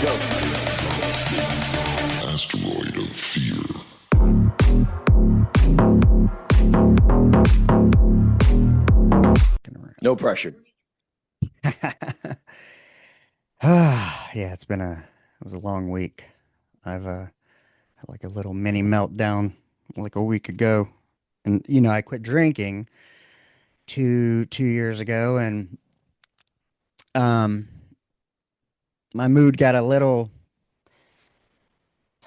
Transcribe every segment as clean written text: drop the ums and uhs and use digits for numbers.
go. Asteroid of fear. No pressure. Yeah, it was a long week. I've had like a little mini meltdown like a week ago. And I quit drinking two years ago, and um my mood got a little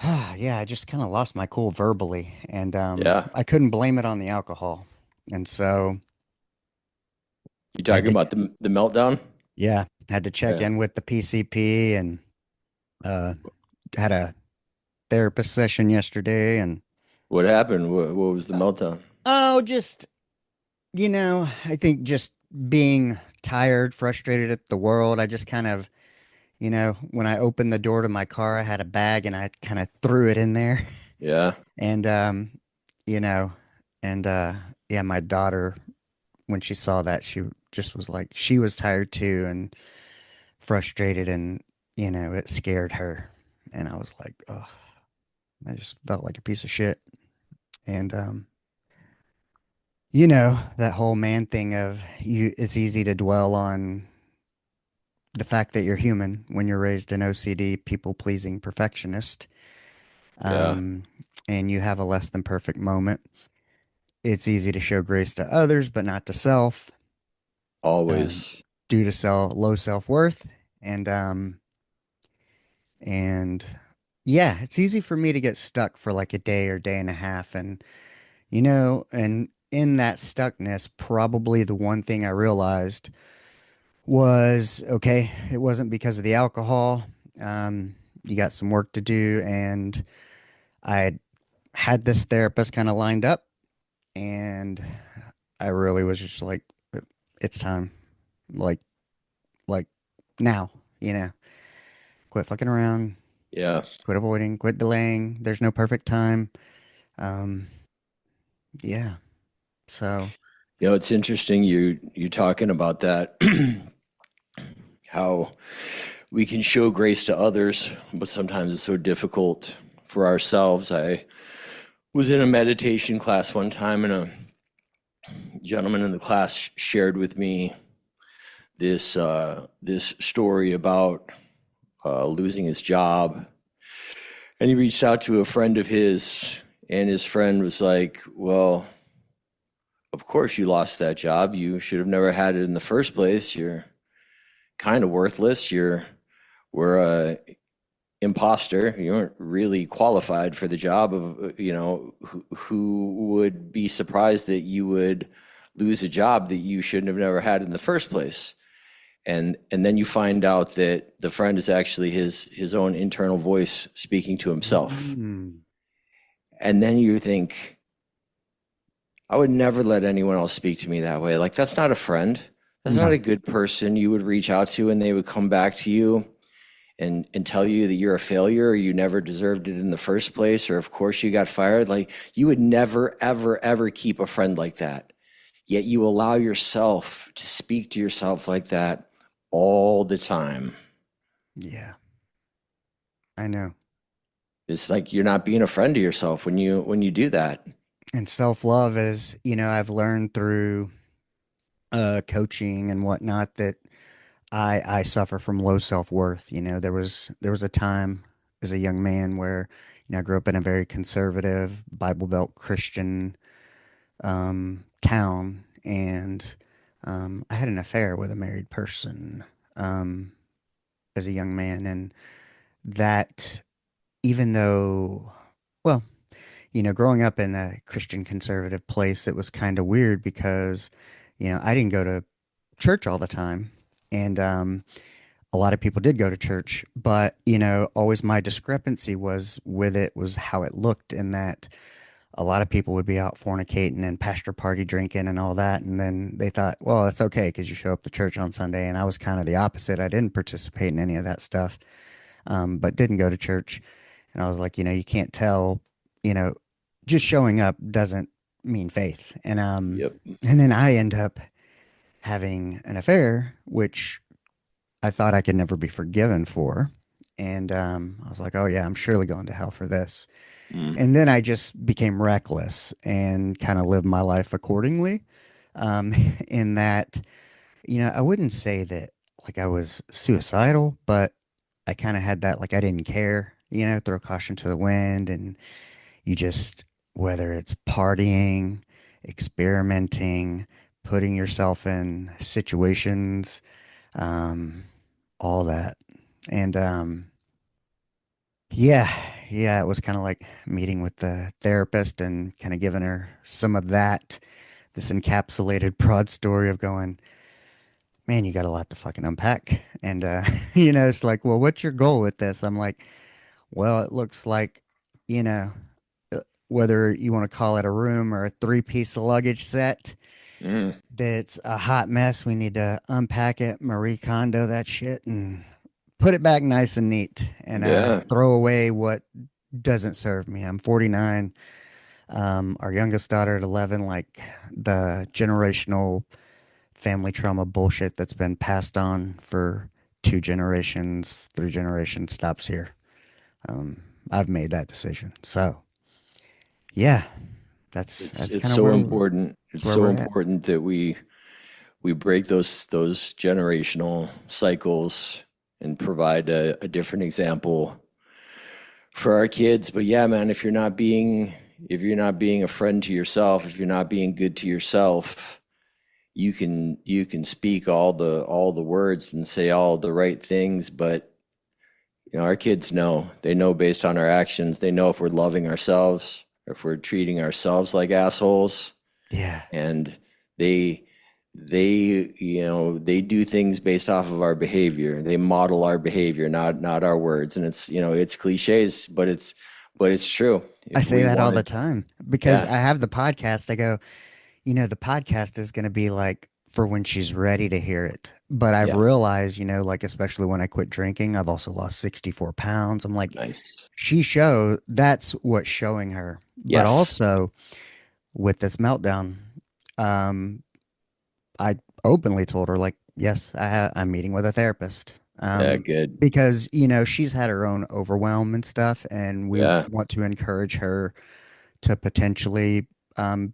yeah, I just kind of lost my cool verbally, and Yeah. I couldn't blame it on the alcohol. And so You had talking to about the meltdown? yeah, had to check Yeah. in with the PCP, and uh had a therapist session yesterday. And What happened? What was the meltdown? oh, just I think just being tired, frustrated at the world. I just kind of, when I opened the door to my car, I had a bag and I kind of threw it in there. Yeah. And, you know, and, yeah, my daughter, when she saw that, she just was like, she was tired too and frustrated, and, it scared her. And I was like, oh, I just felt like a piece of shit. And, that whole man thing of it's easy to dwell on the fact that you're human when you're raised an OCD, people pleasing perfectionist, Yeah. um, and you have a less than perfect moment. It's easy to show grace to others, but not to self, um, Always. due to low self worth. And, and yeah, it's easy for me to get stuck for like a day or day and a half. And, and in that stuckness, probably the one thing I realized was okay, it wasn't because of the alcohol. You got some work to do, and I had this therapist kind of lined up, and I really was just like, it's time, like, like now, quit fucking around, Yeah. quit avoiding, quit delaying. There's no perfect time. Um, yeah. So, It's interesting you talking about that. How we can show grace to others, but sometimes it's so difficult for ourselves. I was in a meditation class one time, and a gentleman in the class shared with me this story about losing his job, and he reached out to a friend of his, and his friend was like, "Well, of course you lost that job. You should have never had it in the first place. You're kind of worthless. We're a imposter. You weren't really qualified for the job of, who would be surprised that you would lose a job that you shouldn't have never had in the first place." And then you find out that the friend is actually his own internal voice speaking to himself. mm, And then you think, I would never let anyone else speak to me that way. Like, that's not a friend. That's not no, a good person you would reach out to, and they would come back to you and tell you that you're a failure, or you never deserved it in the first place, or of course you got fired. Like, you would never, ever, ever keep a friend like that. Yet you allow yourself to speak to yourself like that all the time. yeah, I know. It's like you're not being a friend to yourself when you do that. And self love is, I've learned through coaching and whatnot that I suffer from low self-worth. There was a time as a young man where, I grew up in a very conservative Bible Belt Christian town, and I had an affair with a married person um, as a young man. And that, even though, well, growing up in a Christian conservative place, it was kind of weird because, I didn't go to church all the time. And a lot of people did go to church, but, always my discrepancy was with it was how it looked, in that a lot of people would be out fornicating and pastor party drinking and all that. And then they thought, well, it's okay because you show up to church on Sunday. And I was kind of the opposite. I didn't participate in any of that stuff, but didn't go to church. And I was like, you can't tell, you know, just showing up doesn't mean faith. Yep. And then I end up having an affair, which I thought I could never be forgiven for. And I was like, oh yeah, I'm surely going to hell for this. Mm. And then I just became reckless and kind of lived my life accordingly. Um, in that, I wouldn't say that like I was suicidal, but I kind of had that like I didn't care, throw caution to the wind, and you just, whether it's partying, experimenting, putting yourself in situations, um, all that. And yeah, yeah, it was kind of like meeting with the therapist and kind of giving her some of that, this encapsulated broad story of going, man, you got a lot to fucking unpack. And, it's like, well, what's your goal with this? I'm like, well, it looks like, you know, whether you want to call it a room or a three-piece luggage set, Mm. that's a hot mess. We need to unpack it, Marie Kondo that shit, and put it back nice and neat, and Yeah. throw away what doesn't serve me. I'm 49. Our youngest daughter at 11, like the generational family trauma bullshit that's been passed on for two generations, three generations stops here. Um, I've made that decision. So yeah, that's It's kind of so where important. that's It's where so we're at. important that we break those generational cycles and provide a different example for our kids. But yeah, man, if you're not being a friend to yourself, if you're not being good to yourself, you can speak all the words and say all the right things, but our kids know. They know based on our actions. They know if we're loving ourselves, or if we're treating ourselves like assholes, Yeah, and they they do things based off of our behavior. They model our behavior, not our words. And it's cliches, but it's true. I If say we that all the wanted, time because yeah, I have the podcast. I go, the podcast is going to be like for when she's ready to hear it. But I've yeah, realized, like, especially when I quit drinking, I've also lost 64 pounds. I'm like, nice, that's what's showing her. But yes, also with this meltdown, um, I openly told her, like, yes, I'm meeting with a therapist. yeah, good, Because, she's had her own overwhelm and stuff, and we yeah, want to encourage her to potentially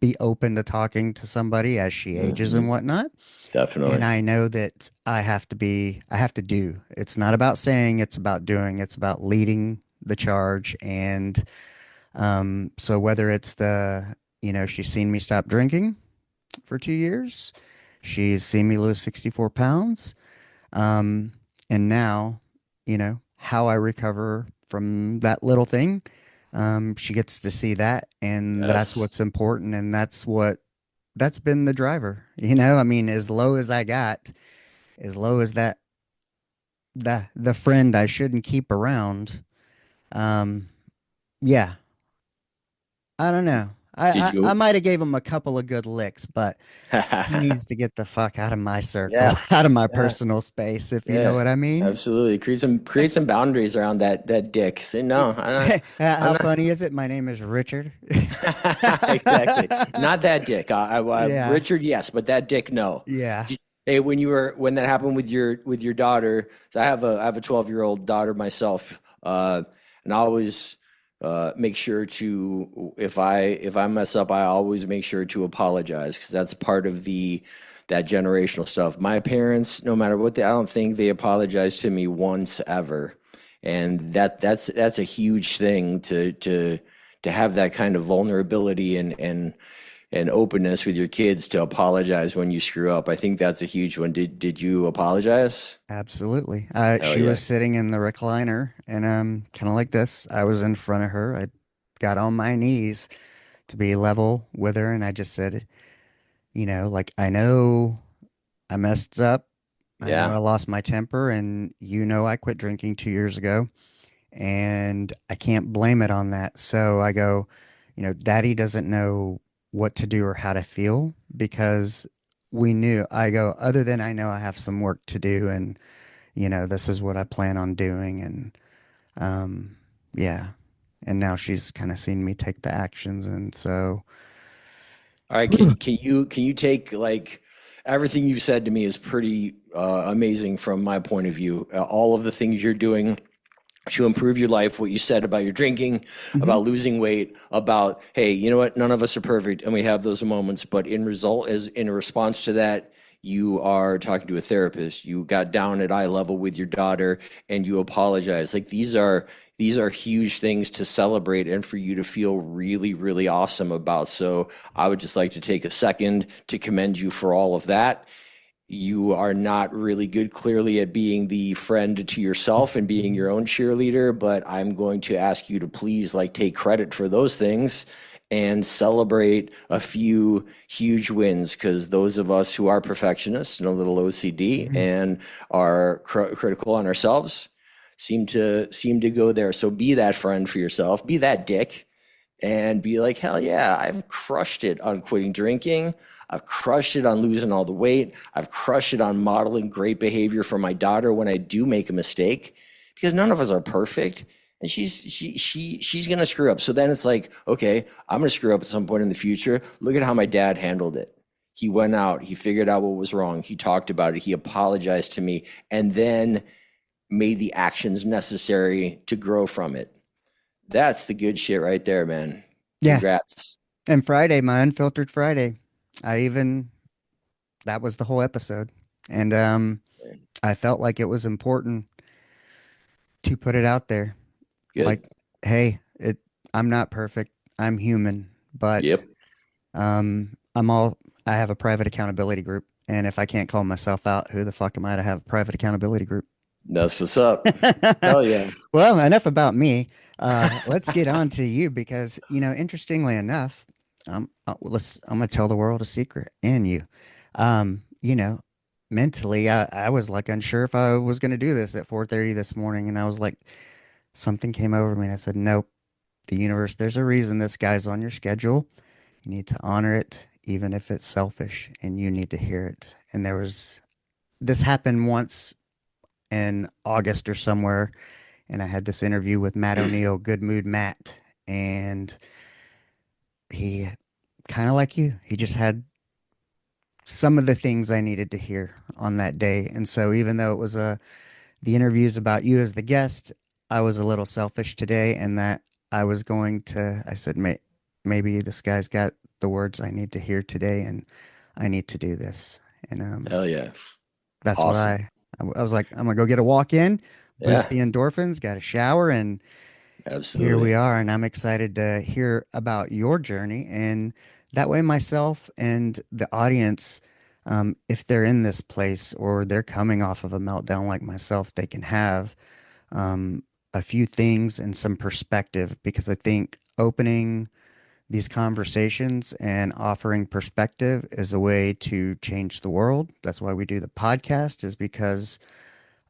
be open to talking to somebody as she ages hmm and whatnot. And definitely, I know that I have to do. It's not about saying, it's about doing. It's about leading the charge. And so whether it's she's seen me stop drinking for 2 years, she's seen me lose 64 pounds. Um, and now, how I recover from that little thing. She gets to see that, and that's yes. what's important, and that's been the driver. I mean, as low as I got, as low as that the friend I shouldn't keep around. Um, yeah, I don't know. Did I you? might have gave him a couple of good licks, but he needs to get the fuck out of my circle, Yeah, out of my yeah. personal space, if you know Yeah, what I mean. absolutely. Create some boundaries around that dick. Say no, I'm How not. funny is it? My name is Richard. Exactly. Not that dick. Yeah, Richard, yes, but that dick, no. yeah. Hey, when that happened with your daughter, so I have a 12-year-old daughter myself, and I always make sure to, if I mess up, I always make sure to apologize, because that's part of that generational stuff. My parents, no matter what I don't think they apologized to me once ever, and that's a huge thing to have that kind of vulnerability and openness with your kids to apologize when you screw up. I think that's a huge one. Did you apologize? Absolutely. Hell She yeah. was sitting in the recliner and kind of like this. I was in front of her. I got on my knees to be level with her and I just said, like I know I messed up. I know Yeah. I lost my temper and I quit drinking 2 years ago and I can't blame it on that. So I go, Daddy doesn't know what to do or how to feel because I go, other than I know I have some work to do and this is what I plan on doing. And um, yeah. And now she's kind of seen me take the actions. And so, All right. Can you take, like, everything you've said to me is pretty amazing from my point of view. All of the things you're doing, to improve your life, what you said about your drinking, Hmm. about losing weight, about, hey, you know what, none of us are perfect and we have those moments, but in response to that, you are talking to a therapist, you got down at eye level with your daughter and you apologize. Like these are huge things to celebrate and for you to feel really, really awesome about. So I would just like to take a second to commend you for all of that. You are not really good, clearly, at being the friend to yourself and being your own cheerleader, but I'm going to ask you to please like take credit for those things and celebrate a few huge wins, because those of us who are perfectionists and a little OCD Hmm. and are critical on ourselves seem to go there. So be that friend for yourself, be that dick, and be like, hell yeah, I've crushed it on quitting drinking. I've crushed it on losing all the weight. I've crushed it on modeling great behavior for my daughter when I do make a mistake, because none of us are perfect. And she's gonna screw up. So then it's like, okay, I'm gonna screw up at some point in the future. Look at how my dad handled it. He went out, he figured out what was wrong, he talked about it, he apologized to me, and then made the actions necessary to grow from it. That's the good shit right there, man. Yeah. Congrats. And Friday, my unfiltered Friday, I even, that was the whole episode. And I felt like it was important to put it out there. Like, Good. hey, I'm not perfect. I'm human, but Yep. I'm all, I have a private accountability group. And if I can't call myself out, who the fuck am I to have a private accountability group? That's what's up. Hell yeah. Well, enough about me. Let's get on to you because, interestingly enough, I'm gonna tell the world a secret and you. You know, mentally, I was like unsure if I was gonna do this at 4:30 this morning, and I was like, something came over me, and I said, nope, the universe, there's a reason this guy's on your schedule. You need to honor it, even if it's selfish, and you need to hear it. And this happened once in August or somewhere, and I had this interview with Matt O'Neill, Good Mood Matt, and he kind of like you, he just had some of the things I needed to hear on that day. And so even though it was the interviews about you as the guest, I was a little selfish today and that I said, maybe this guy's got the words I need to hear today and I need to do this. And Hell yeah. that's what Awesome. I was like, I'm gonna go get a walk in, boost Yeah, the endorphins, got a shower, and here we absolutely. are. And I'm excited to hear about your journey. And that way, myself and the audience, if they're in this place or they're coming off of a meltdown like myself, they can have a few things and some perspective because I think opening these conversations and offering perspective is a way to change the world. That's why we do the podcast, is because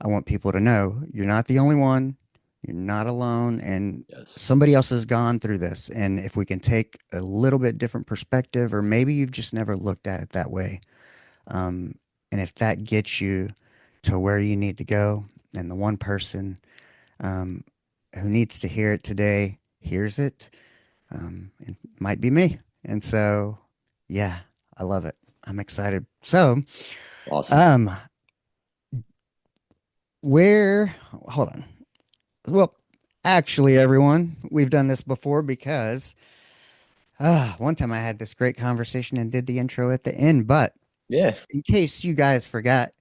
I want people to know you're not the only one, you're not alone, and Yes. somebody else has gone through this. And if we can take a little bit different perspective, or maybe you've just never looked at it that way, um, and if that gets you to where you need to go, and the one person um, who needs to hear it today hears it, it might be me. And so, yeah, I love it. I'm excited. So, Awesome. um, where, hold on. Well, actually, everyone, we've done this before because one time I had this great conversation and did the intro at the end. But Yeah. in case you guys forgot,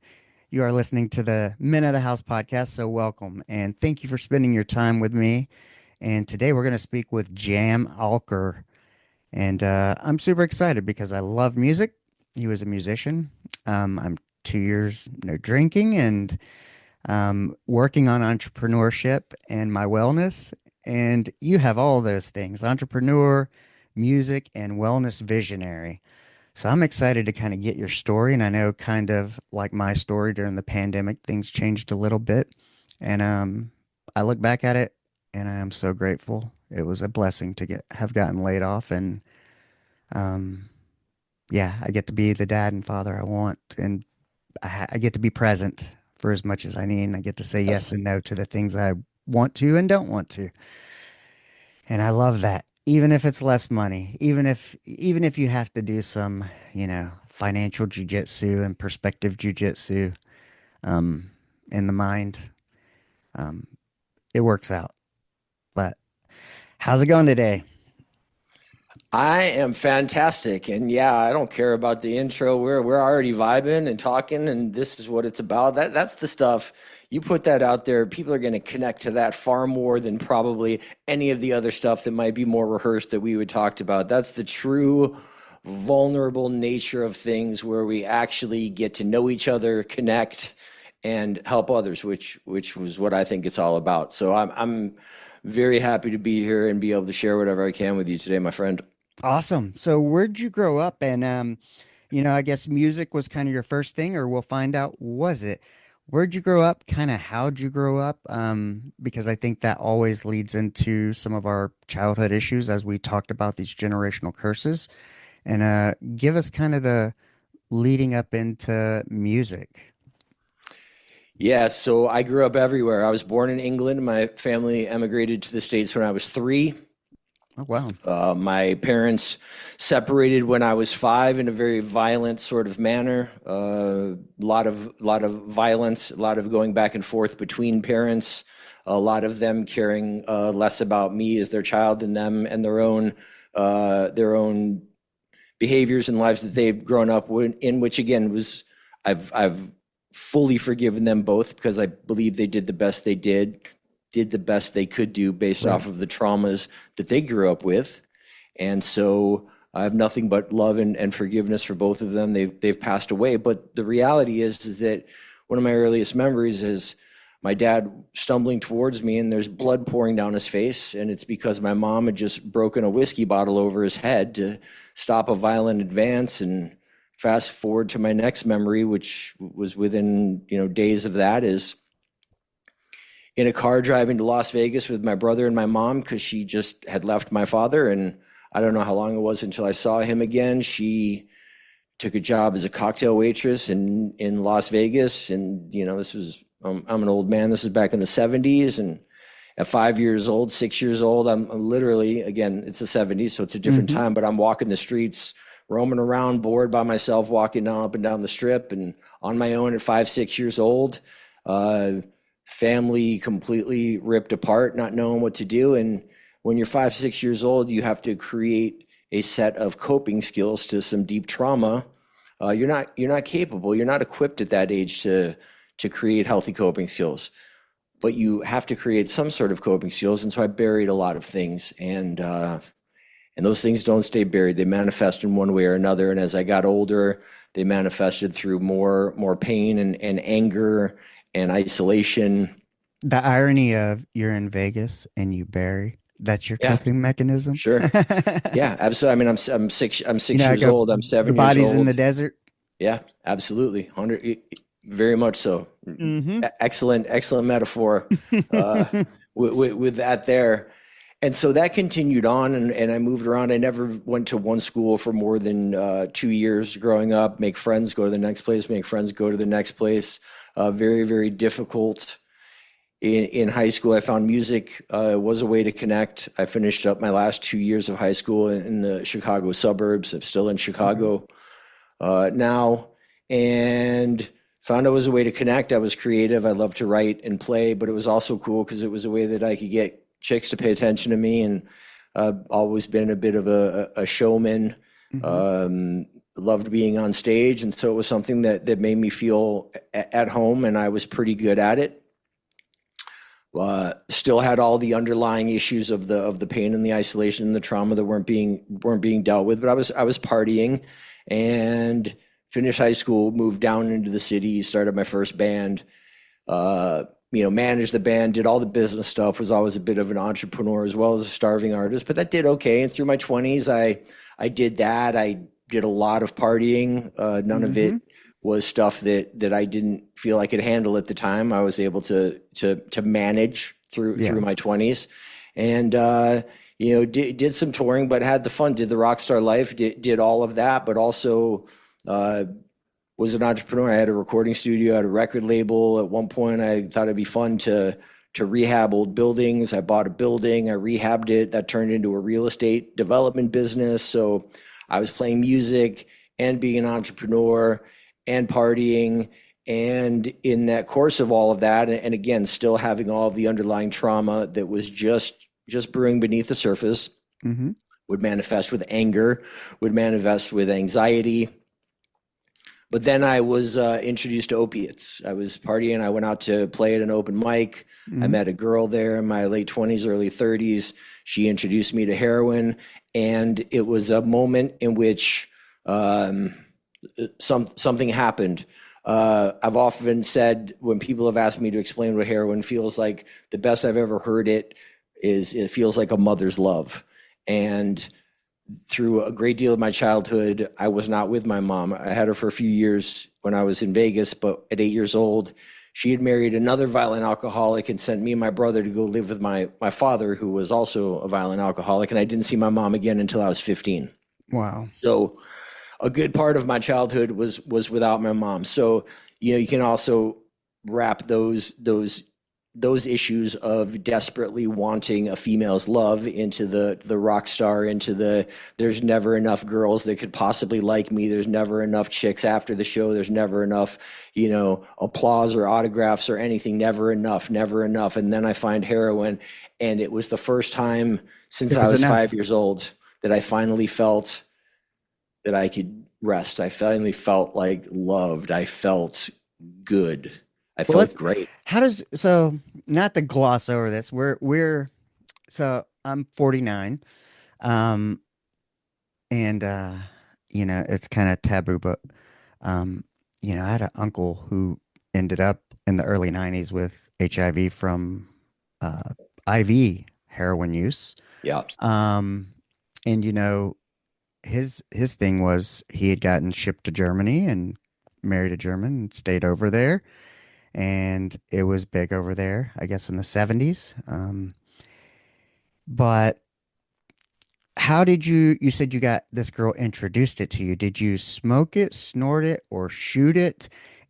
you are listening to the Men of the House podcast. So, welcome and thank you for spending your time with me. And today we're going to speak with Jam Alker. And I'm super excited because I love music. He was a musician. I'm 2 years no drinking and working on entrepreneurship and my wellness. And you have all those things: entrepreneur, music, and wellness visionary. So I'm excited to kind of get your story. And I know, kind of like my story during the pandemic, things changed a little bit. And I look back at it and I am so grateful. It was a blessing to have gotten laid off. And um, yeah, I get to be the dad and father I want. And I get to be present for as much as I need. And I get to say yes Yes. and no to the things I want to and don't want to. And I love that. Even if it's less money, even if you have to do some, financial jujitsu and perspective jujitsu, um, in the mind, um, it works out. But how's it going today? I am fantastic. And yeah, I don't care about the intro. We're already vibing and talking, and this is what it's about. That's the stuff. You put that out there, people are going to connect to that far more than probably any of the other stuff that might be more rehearsed that we would talked about. That's the true vulnerable nature of things where we actually get to know each other, connect, and help others, which was what I think it's all about. So I'm very happy to be here and be able to share whatever I can with you today, my friend. Awesome. So where'd you grow up? And I guess music was kind of your first thing, or we'll find out, was it? Where'd you grow up? Kind of how'd you grow up? Because I think that always leads into some of our childhood issues as we talked about these generational curses. And give us kind of the leading up into music. Yeah, so I grew up everywhere. I was born in England. My family emigrated to the States when I was 3. Oh, wow. My parents separated when I was 5 in a very violent sort of manner. A lot of violence, a lot of going back and forth between parents. A lot of them caring less about me as their child than them and their own behaviors and lives that they've grown up in. Which again was I've fully forgiven them both because I believe they did the best they could do based Right. off of the traumas that they grew up with. And so I have nothing but love and forgiveness for both of them. They've passed away. But the reality is that one of my earliest memories is my dad stumbling towards me and there's blood pouring down his face. And it's because my mom had just broken a whiskey bottle over his head to stop a violent advance. And fast forward to my next memory, which was within, days of that, is in a car driving to Las Vegas with my brother and my mom because she just had left my father. And I don't know how long it was until I saw him again. She took a job as a cocktail waitress in Las Vegas. And, this was, I'm an old man. This is back in the 70s. And at 5 years old, 6 years old, I'm literally, again, it's the 70s, so it's a different Hmm. time, but I'm walking the streets, roaming around, bored by myself, walking down up and down the strip and on my own at 5, 6 years old. Uh, Family completely ripped apart, not knowing what to do. And when you're 5, 6 years old, you have to create a set of coping skills to some deep trauma. You're not capable. You're not equipped at that age to create healthy coping skills. But you have to create some sort of coping skills. And so I buried a lot of things, and those things don't stay buried. They manifest in one way or another. And as I got older, they manifested through more pain and anger and isolation. The irony of you're in Vegas and you bury, that's your Yeah, coping mechanism. sure. Yeah, absolutely. I mean, I'm You six know, I years go, old. I'm the 7 years body's in the old. desert. Yeah, absolutely. 100, very much so. Hmm. Excellent metaphor uh, with that there. And so that continued on, and I moved around. I never went to one school for more than 2 years growing up. Make friends, go to the next place, make friends, go to the next place. Very, very difficult. In high school, I found music was a way to connect. I finished up my last 2 years of high school in the Chicago suburbs. I'm still in Okay. Chicago now, and found it was a way to connect. I was creative. I loved to write and play, but it was also cool because it was a way that I could get chicks to pay attention to me. And always been a bit of a showman. Hmm. Um, Loved being on stage, and so it was something that made me feel at home, and I was pretty good at it. Still had all the underlying issues of the pain and the isolation and the trauma that weren't being dealt with. But I was partying, and finished high school, moved down into the city, started my first band. Managed the band, did all the business stuff. Was always a bit of an entrepreneur as well as a starving artist, but that did okay. And through my 20s, I did that. I did a lot of partying. None of Hmm. it was stuff that I didn't feel I could handle at the time. I was able to manage through Yeah. my 20s, and did some touring, but had the fun. Did the rock star life. Did all of that, but also uh, was an entrepreneur. I had a recording studio, I had a record label. At one point, I thought it'd be fun to rehab old buildings. I bought a building, I rehabbed it. That turned into a real estate development business. So I was playing music and being an entrepreneur and partying And in that course of all of that, and again, still having all of the underlying trauma that was just brewing beneath the surface, Mm-hmm. would manifest with anger, would manifest with anxiety. But then I was introduced to opiates. I was partying. I went out to play at an open mic. I Mm-hmm. met a girl there in my late 20s, early 30s. She introduced me to heroin. And it was a moment in which um, something happened. I've often said when people have asked me to explain what heroin feels like, the best I've ever heard it is it feels like a mother's love. And through a great deal of my childhood, I was not with my mom. I had her for a few years when I was in Vegas, but at 8 years old, she had married another violent alcoholic and sent me and my brother to go live with my father, who was also a violent alcoholic. And I didn't see my mom again until I was 15. Wow. So a good part of my childhood was without my mom. So, you can also wrap those issues of desperately wanting a female's love into the rock star, into there's never enough girls that could possibly like me. There's never enough chicks after the show. There's never enough, applause or autographs or anything. Never enough, never enough. And then I find heroin, and it was the first time since It I was was enough. 5 years old that I finally felt that I could rest. I finally felt like loved. I felt good. I Well, felt great. so not to gloss over this. So I'm 49. Um, and it's kind of taboo, but um, I had an uncle who ended up in the early 90s with HIV from uh IV heroin use. Yeah. Um, and his thing was he had gotten shipped to Germany and married a German and stayed over there. And it was big over there, I guess, in the 70s. But how did you said you got this girl introduced it to you? Did you smoke it, snort it, or shoot it?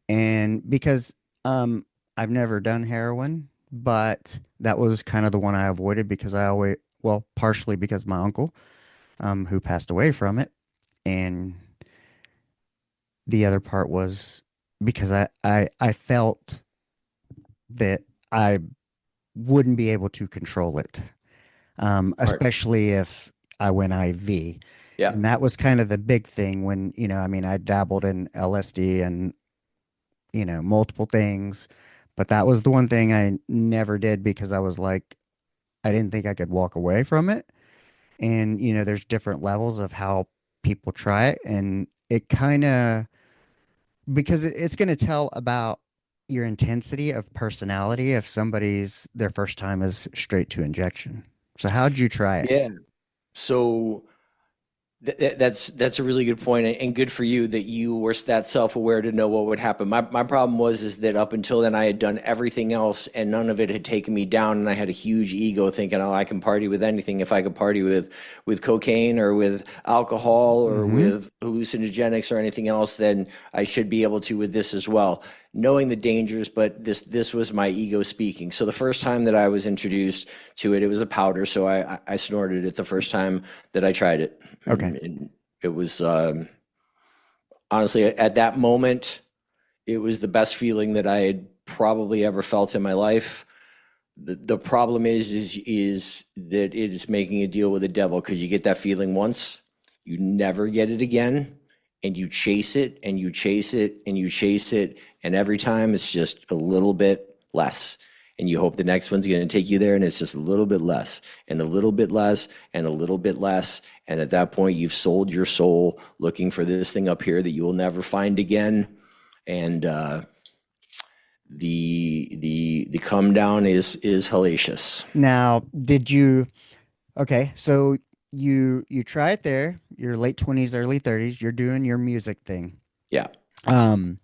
And because I've never done heroin, but that was kind of the one I avoided because well, partially because my uncle, who passed away from it, and the other part was because I felt that I wouldn't be able to control it, Right. especially if I went IV. Yeah. And that was kind of the big thing when, I mean, I dabbled in LSD and, multiple things, but that was the one thing I never did because I was like, I didn't think I could walk away from it. And, there's different levels of how people try it. And it kind of, because it's going to tell about your intensity of personality if somebody's their first time is straight to injection. So how'd you try it? Yeah. So that's a really good point, and good for you that you were that self-aware to know what would happen. My problem is that up until then I had done everything else and none of it had taken me down, and I had a huge ego thinking, oh, I can party with anything. If I could party with cocaine or with alcohol or Mm-hmm. with hallucinogenics or anything else, then I should be able to with this as well. Knowing the dangers, but this was my ego speaking. So the first time that I was introduced to it, it was a powder, so I snorted it the first time that I tried it. Okay. And it was honestly at that moment, it was the best feeling that I had probably ever felt in my life. The problem is that it is making a deal with the devil, because you get that feeling once, you never get it again, and you chase it and you chase it and you chase it, and every time it's just a little bit less. And you hope the next one's going to take you there, and it's just a little bit less and a little bit less and a little bit less. And at that point, you've sold your soul looking for this thing up here that you will never find again. And the come down is hellacious. Now, okay, so you try it there, your late 20s, early 30s, you're doing your music thing. Yeah, Um,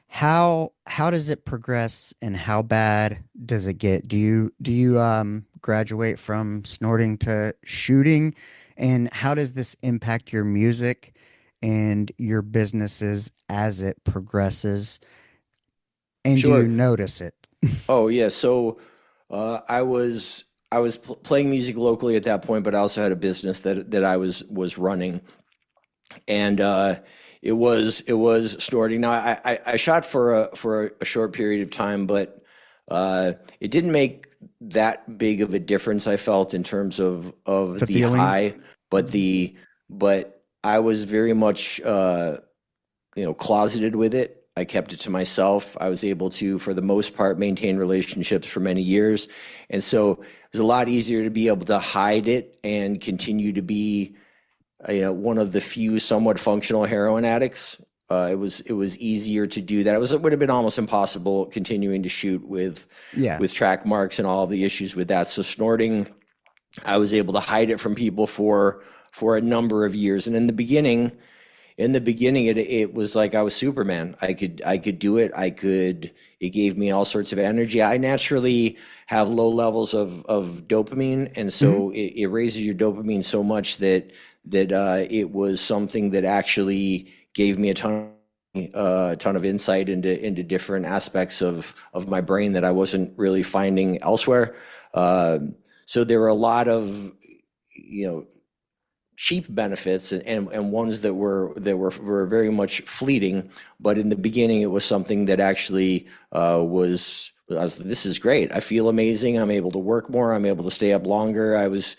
how does it progress and how bad does it get? Do you graduate from snorting to shooting? And how does this impact your music and your businesses as it progresses? And do you sure. notice it? Oh yeah. So I was playing music locally at that point, but I also had a business that I was running, and it was snorting. Now I shot for a short period of time, but it didn't make that big of a difference. I felt in terms of The the feeling. high, but the but I was very much closeted with it. I kept it to myself. I was able to, for the most part, maintain relationships for many years, and so it was a lot easier to be able to hide it and continue to be one of the few somewhat functional heroin addicts. It was easier to do that. It would have been almost impossible continuing to shoot Yeah. with track marks and all of the issues with that. So snorting, I was able to hide it from people for a number of years. And in the beginning, it was like I was Superman. I could do it. It gave me all sorts of energy. I naturally have low levels of dopamine, and Hmm. so it raises your dopamine so much that it was something that actually gave me a ton of insight into different aspects of my brain that I wasn't really finding elsewhere. So there were a lot of you know cheap benefits and ones that were very much fleeting. But in the beginning, it was something that actually this is great. I feel amazing. I'm able to work more. I'm able to stay up longer. I was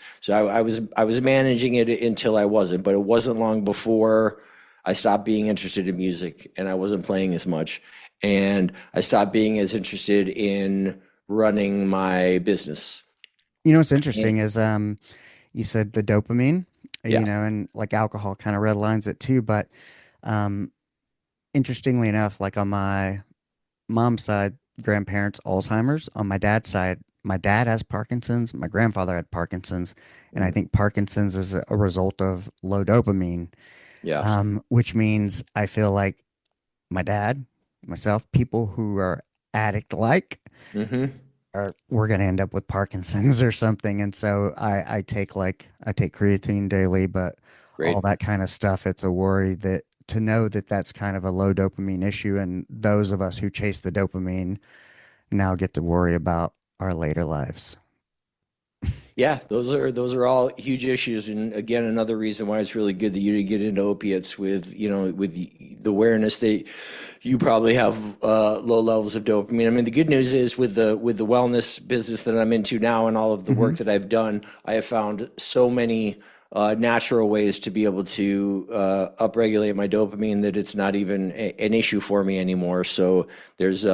managing it until I wasn't, but it wasn't long before I stopped being interested in music and I wasn't playing as much. And I stopped being as interested in running my business. What's interesting And is you said the dopamine, yeah. and like alcohol kind of redlines it too. But um, interestingly enough, like on my mom's side, grandparents, Alzheimer's. On my dad's side, my dad has Parkinson's. My grandfather had Parkinson's. And I Mm, think Parkinson's is a result of low dopamine, yeah. which means I feel like my dad, myself, people who are addict like, Hmm. are we're gonna end up with Parkinson's or something. And so I take creatine daily, but all Great. that kind of stuff, it's a worry that to know that that's kind of a low dopamine issue, and those of us who chase the dopamine now get to worry about our later lives. Yeah, those are all huge issues, and again, another reason why it's really good that you didn't get into opiates with the awareness that you probably have low levels of dopamine. I mean, the good news is with the wellness business that I'm into now and all of the Hmm. work that I've done, I have found so many natural ways to be able to upregulate my dopamine that it's not even an issue for me anymore. So there's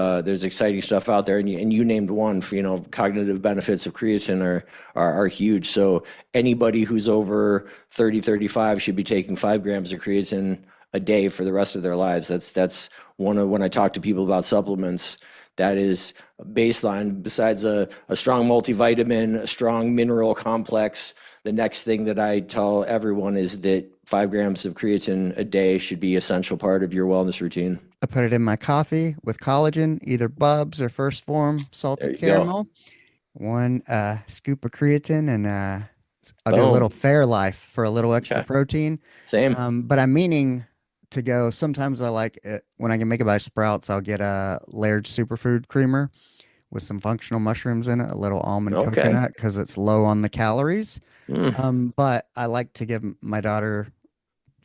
exciting stuff out there, and you named one. For cognitive benefits of creatine are huge. So anybody who's over 30, 35 should be taking 5 grams of creatine a day for the rest of their lives. That's one of when I talk to people about supplements. That is baseline. Besides a strong multivitamin, a strong mineral complex, the next thing that I tell everyone is that 5 grams of creatine a day should be an essential part of your wellness routine. I put it in my coffee with collagen, either Bubs or First Form There salted you go. caramel. One scoop of creatine, and I'll do a little Boom. Fairlife for a little extra Okay. protein. Same. But I'm meaning to go. Sometimes I like it when I can make it by Sprouts. I'll get a layered superfood creamer with some functional mushrooms in it, a little almond Okay. coconut because it's low on the calories. Mm. But I like to give my daughter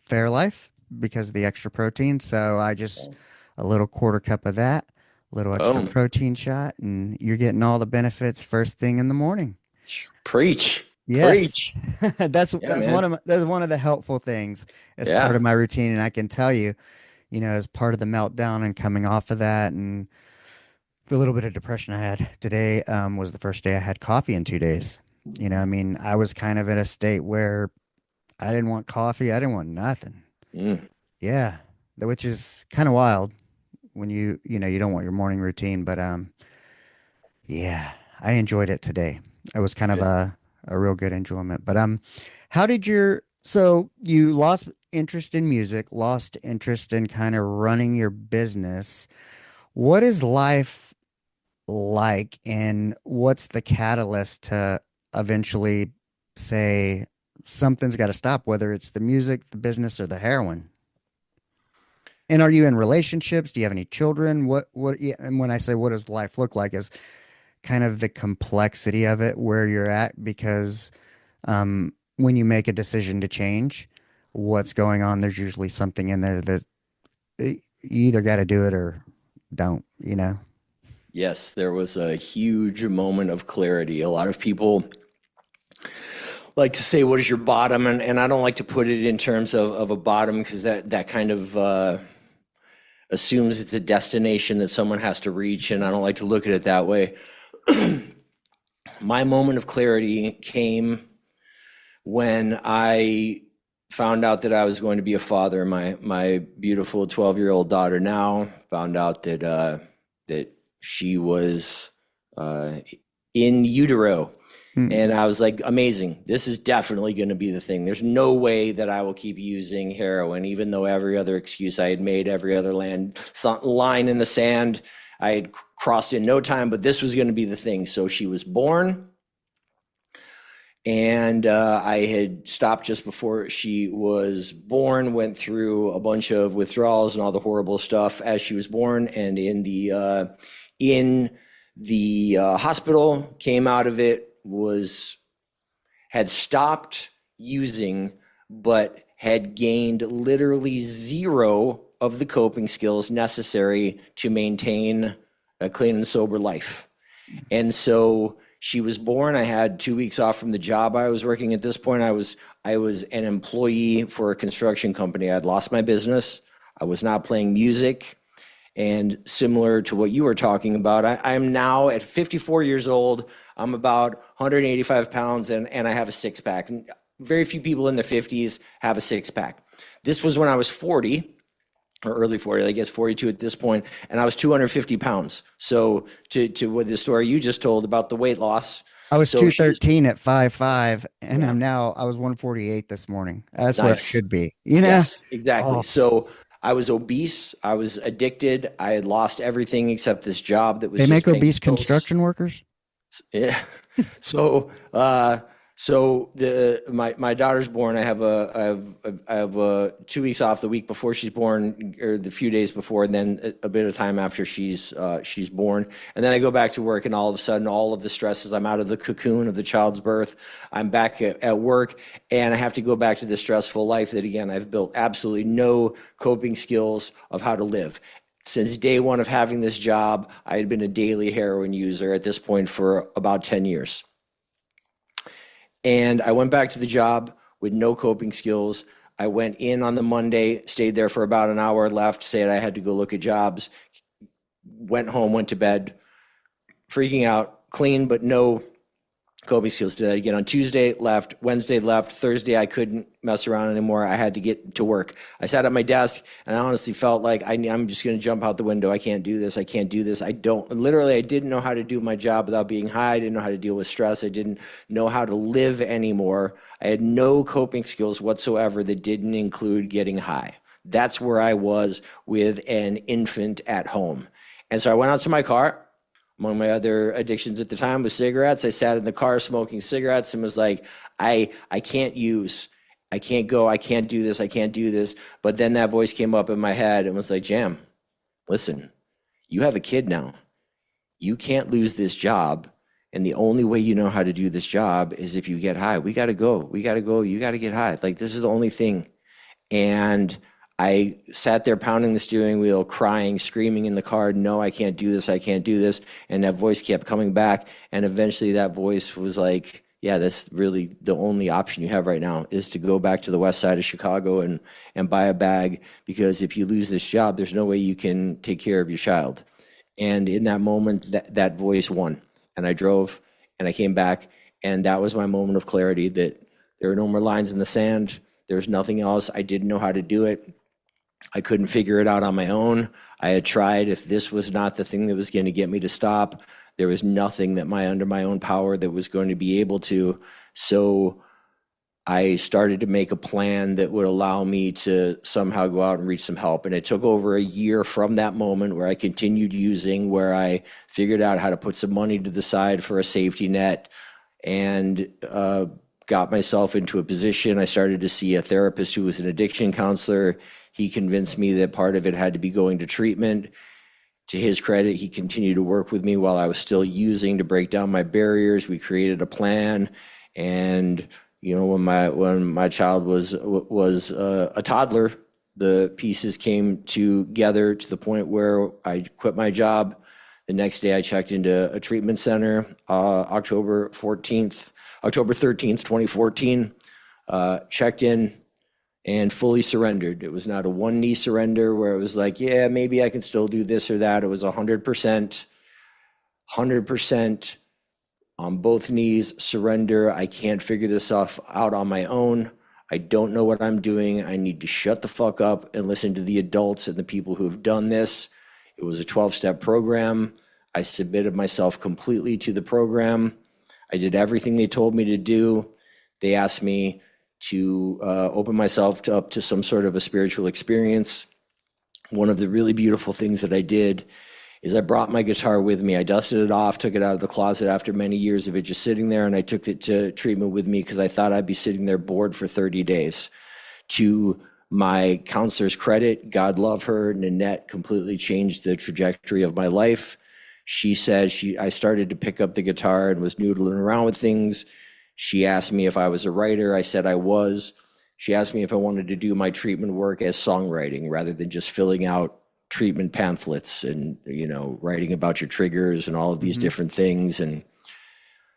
Fairlife because of the extra protein. So I just a little quarter cup of that, a little extra Boom. protein shot, and you're getting all the benefits first thing in the morning. Preach. Yes, Preach. Yeah, that's man. that's one of the helpful things as part Yeah. of my routine, and I can tell you, as part of the meltdown and coming off of that, and the little bit of depression I had today, was the first day I had coffee in 2 days. I mean, I was kind of in a state where I didn't want coffee, I didn't want nothing. Mm. Yeah, which is kind of wild when you don't want your morning routine, but yeah, I enjoyed it today. It was kind of Good. a real good enjoyment. But how did so you lost interest in music, lost interest in kind of running your business. What is life like, and what's the catalyst to eventually say something's got to stop, whether it's the music, the business, or the heroin? And are you in relationships? Do you have any children? Yeah, and when I say what does life look like is kind of the complexity of it where you're at, because when you make a decision to change what's going on, there's usually something in there that You either got to do it or don't, you know? Yes, there was a huge moment of clarity. A lot of people like to say, "What is your bottom?" And I don't like to put it in terms of a bottom because that kind of assumes it's a destination that someone has to reach, and I don't like to look at it that way. My moment of clarity came when I found out that I was going to be a father. My beautiful 12-year-old daughter now found out that she was uh, in utero. Hmm. And I was like, amazing. This is definitely going to be the thing. There's no way that I will keep using heroin, even though every other excuse I had made, every other line in the sand, I had crossed in no time, but this was going to be the thing. So she was born, and I had stopped just before she was born, went through a bunch of withdrawals and all the horrible stuff as she was born, and in the hospital, came out of it, had stopped using, but had gained literally zero of the coping skills necessary to maintain a clean and sober life. And so she was born. I had 2 weeks off from the job I was working at this point. I was an employee for a construction company. I'd lost my business. I was not playing music. And similar to what you were talking about, I'm now at 54 years old. I'm about 185 pounds, and I have a six pack. And very few people in their 50s have a six pack. This was when I was 40, or early 40, I guess 42 at this point, and I was 250 pounds. So to what the story you just told about the weight loss. I was So she was, 213 at 5'5", and yeah, I was 148 this morning. That's where I nice. should be, you know? Yes, exactly. Oh, So I was obese. I was addicted. I had lost everything except this job that was they just make paying obese bills. construction workers? Yeah. So, my daughter's born. I have 2 weeks off the week before she's born, or the few days before, and then a bit of time after she's born. And then I go back to work, and all of a sudden, all of the stresses. I'm out of the cocoon of the child's birth. I'm back at work, and I have to go back to the stressful life that, again, I've built absolutely no coping skills of how to live. Since day one of having this job, I had been a daily heroin user at this point for about 10 years. And I went back to the job with no coping skills. I went in on the Monday, stayed there for about an hour, left, said I had to go look at jobs, went home, went to bed, freaking out, clean, but no coping skills. Did that again on Tuesday, left, Wednesday, left, Thursday, I couldn't mess around anymore. I had to get to work. I sat at my desk, and I honestly felt like I'm just going to jump out the window. I can't do this. I can't do this. I didn't know how to do my job without being high. I didn't know how to deal with stress. I didn't know how to live anymore. I had no coping skills whatsoever that didn't include getting high. That's where I was with an infant at home. And so I went out to my car. Among my other addictions at the time was cigarettes. I sat in the car smoking cigarettes and was like, I can't use, I can't go, I can't do this, I can't do this. But then that voice came up in my head and was like, Jam, listen, you have a kid now. You can't lose this job. And the only way you know how to do this job is if you get high. We got to go. We got to go. You got to get high. Like, this is the only thing. And I sat there pounding the steering wheel, crying, screaming in the car, no, I can't do this, I can't do this. And that voice kept coming back. And eventually that voice was like, yeah, that's really the only option you have right now is to go back to the west side of Chicago and buy a bag, because if you lose this job, there's no way you can take care of your child. And in that moment, that voice won. And I drove and I came back. And that was my moment of clarity that there are no more lines in the sand. There's nothing else. I didn't know how to do it. I couldn't figure it out on my own. I had tried. If this was not the thing that was going to get me to stop, there was nothing that under my own power that was going to be able to. So I started to make a plan that would allow me to somehow go out and reach some help. And it took over a year from that moment where I continued using, where I figured out how to put some money to the side for a safety net, and got myself into a position. I started to see a therapist who was an addiction counselor. He convinced me that part of it had to be going to treatment. To his credit, he continued to work with me while I was still using to break down my barriers. We created a plan. And when my child was a toddler, the pieces came together to the point where I quit my job. The next day I checked into a treatment center, October 13th, 2014, checked in and fully surrendered. It was not a one knee surrender where it was like, yeah, maybe I can still do this or that. It was 100% on both knees, surrender. I can't figure this stuff out on my own. I don't know what I'm doing. I need to shut the fuck up and listen to the adults and the people who have done this. It was a 12-step program. I submitted myself completely to the program. I did everything they told me to do. They asked me to open myself up to some sort of a spiritual experience. One of the really beautiful things that I did is I brought my guitar with me. I dusted it off, took it out of the closet after many years of it just sitting there, and I took it to treatment with me because I thought I'd be sitting there bored for 30 days. To my counselor's credit, God love her, Nanette completely changed the trajectory of my life. She said I started to pick up the guitar and was noodling around with things. She asked me if I was a writer. I said I was. She asked me if I wanted to do my treatment work as songwriting rather than just filling out treatment pamphlets and, writing about your triggers and all of these different things. And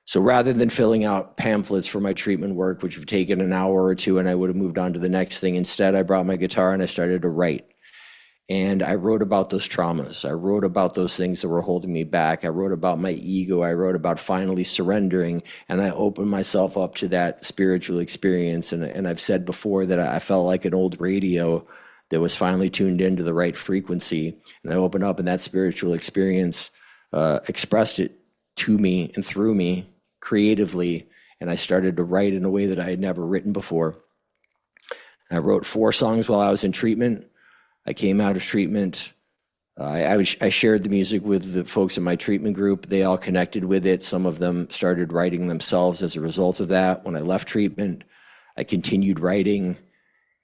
so rather than filling out pamphlets for my treatment work, which have taken an hour or two and I would have moved on to the next thing, instead I brought my guitar and I started to write. And I wrote about those traumas. I wrote about those things that were holding me back. I wrote about my ego. I wrote about finally surrendering. And I opened myself up to that spiritual experience. And I've said before that I felt like an old radio that was finally tuned into the right frequency. And I opened up, and that spiritual experience expressed it to me and through me creatively. And I started to write in a way that I had never written before. I wrote 4 songs while I was in treatment. I came out of treatment. I shared the music with the folks in my treatment group. They all connected with it. Some of them started writing themselves as a result of that. When I left treatment, I continued writing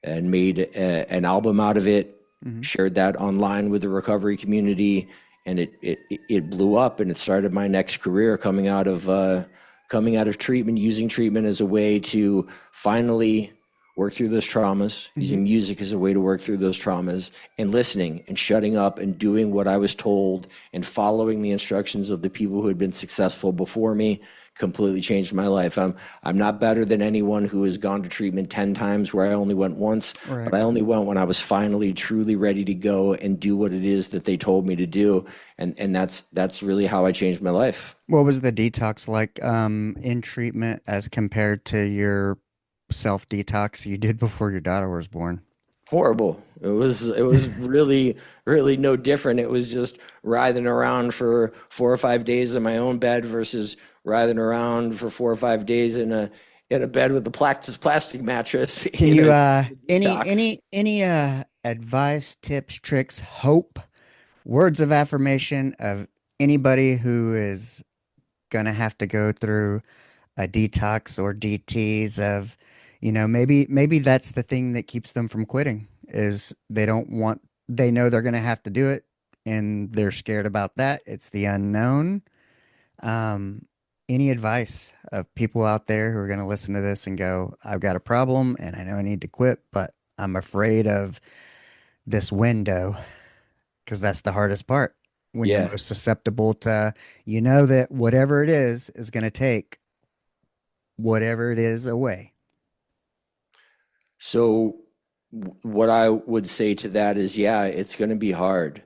and made an album out of it, shared that online with the recovery community, and it blew up, and it started my next career coming out of treatment, using treatment as a way to finally work through those traumas, using music as a way to work through those traumas, and listening and shutting up and doing what I was told and following the instructions of the people who had been successful before me completely changed my life. I'm not better than anyone who has gone to treatment 10 times where I only went once, Right. but I only went when I was finally truly ready to go and do what it is that they told me to do. And that's really how I changed my life. What was the detox like in treatment as compared to your self detox you did before your daughter was born? Horrible. It was really, really no different. It was just writhing around for 4 or 5 days in my own bed versus writhing around for 4 or 5 days in a bed with a plastic mattress. Can in you a detox. any advice, tips, tricks, hope, words of affirmation of anybody who is gonna have to go through a detox or DTs of, maybe that's the thing that keeps them from quitting is they know they're going to have to do it and they're scared about that. It's the unknown. Any advice of people out there who are going to listen to this and go, I've got a problem and I know I need to quit, but I'm afraid of this window because that's the hardest part when you're Yeah. most susceptible to, that whatever it is going to take whatever it is away. So what I would say to that is, yeah, it's going to be hard.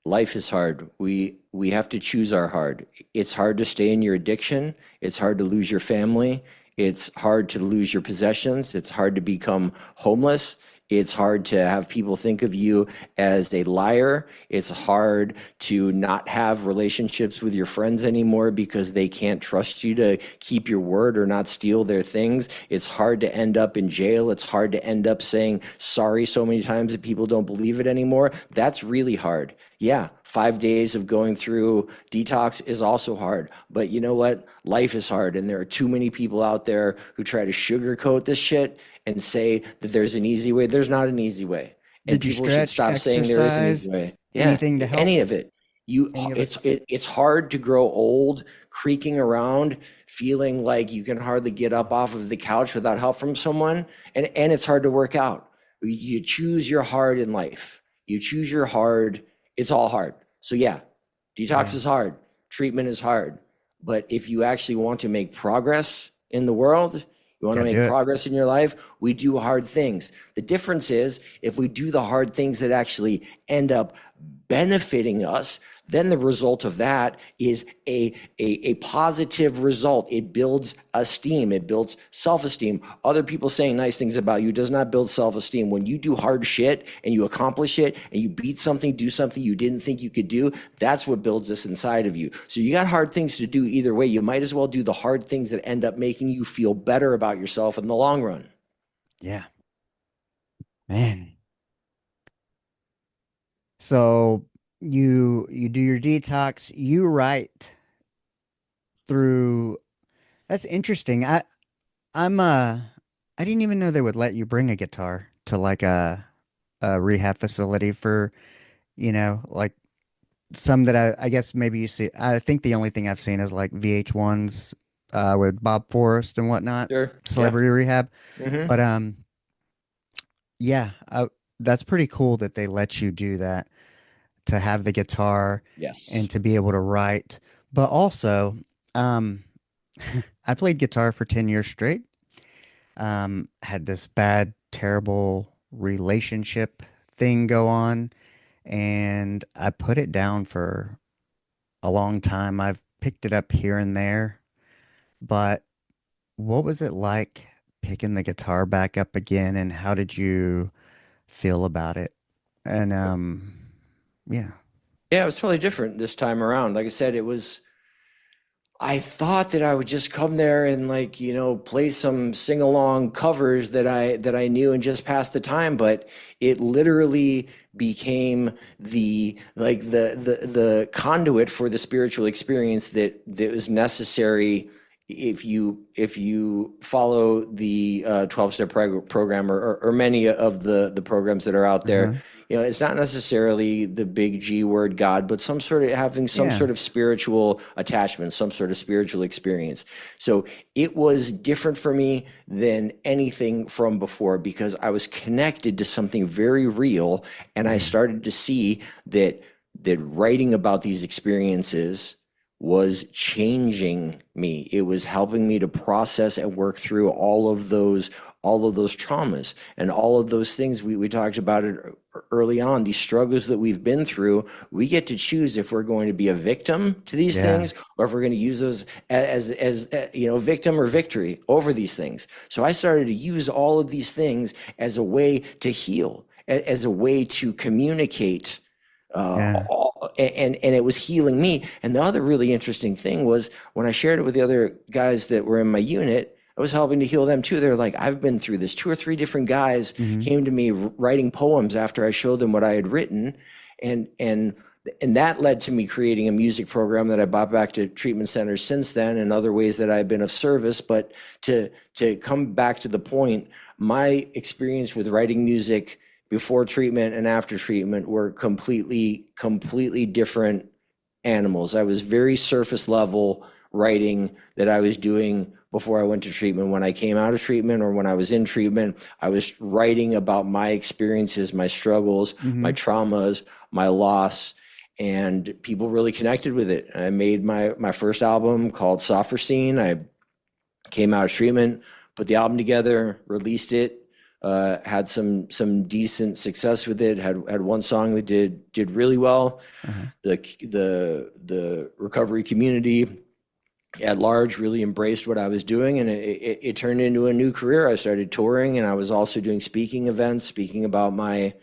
Life is hard. We have to choose our hard. It's hard to stay in your addiction. It's hard to lose your family. It's hard to lose your possessions. It's hard to become homeless. It's hard to have people think of you as a liar. It's hard to not have relationships with your friends anymore because they can't trust you to keep your word or not steal their things. It's hard to end up in jail. It's hard to end up saying sorry so many times that people don't believe it anymore. That's really hard. Yeah, 5 days of going through detox is also hard. But you know what? Life is hard, and there are too many people out there who try to sugarcoat this shit and say that there's an easy way. There's not an easy way. And Did you people should stretch, stop saying there is an exercise, easy way. Yeah, anything to help? any of it. Any of it? It's hard to grow old, creaking around, feeling like you can hardly get up off of the couch without help from someone, and it's hard to work out. You choose your hard in life. You choose your hard. It's all hard. So yeah, detox Yeah. is hard. Treatment is hard. But if you actually want to make progress in the world, you want to Gotta make do it. progress in your life, we do hard things. The difference is if we do the hard things that actually end up benefiting us, then the result of that is a positive result. It builds esteem. It builds self-esteem. Other people saying nice things about you does not build self-esteem. When you do hard shit and you accomplish it and you beat something, do something you didn't think you could do, that's what builds this inside of you. So you got hard things to do either way. You might as well do the hard things that end up making you feel better about yourself in the long run. Yeah. Man. So you do your detox, you write through. That's interesting. I'm I didn't even know they would let you bring a guitar to like a rehab facility for, like some that I guess maybe you see. I think the only thing I've seen is like VH1's with Bob Forrest and whatnot, Sure. Yeah. celebrity rehab. Mm-hmm. But yeah, that's pretty cool that they let you do that, to have the guitar Yes. and to be able to write. But also, um, I played guitar for 10 years straight. Had this bad, terrible relationship thing go on, and I put it down for a long time. I've picked it up here and there, but what was it like picking the guitar back up again, and how did you feel about it? And yeah. Yeah, it was totally different this time around. Like I said, I thought that I would just come there and like, play some sing-along covers that I knew and just pass the time, but it literally became the conduit for the spiritual experience that was necessary if you follow the 12-step program or many of the programs that are out there. Uh-huh. It's not necessarily the big G word God, but some sort of having some Yeah. sort of spiritual attachment, some sort of spiritual experience. So it was different for me than anything from before because I was connected to something very real, and I Mm. started to see that writing about these experiences was changing me. It was helping me to process and work through all of those traumas and all of those things we talked about it early on, these struggles that we've been through. We get to choose if we're going to be a victim to these Yeah. things or if we're going to use those as victim or victory over these things. So I started to use all of these things as a way to heal, as a way to communicate, Yeah. and it was healing me. And the other really interesting thing was when I shared it with the other guys that were in my unit, I was helping to heal them too. They're like, I've been through this. Two or three different guys Hmm. came to me writing poems after I showed them what I had written, and and and that led to me creating a music program that I brought back to treatment centers since then, and other ways that I've been of service. But to come back to the point, my experience with writing music before treatment and after treatment were completely different animals. I was very surface level writing that I was doing before I went to treatment. When I came out of treatment or when I was in treatment, I was writing about my experiences, my struggles, my Hmm. traumas, my loss, and people really connected with it. I made my first album called Softer Scene. I came out of treatment, put the album together, released it, had some decent success with it. Had one song that did really well. Uh-huh. The recovery community at large really embraced what I was doing, and it turned into a new career. I started touring, and I was also doing speaking events, speaking about my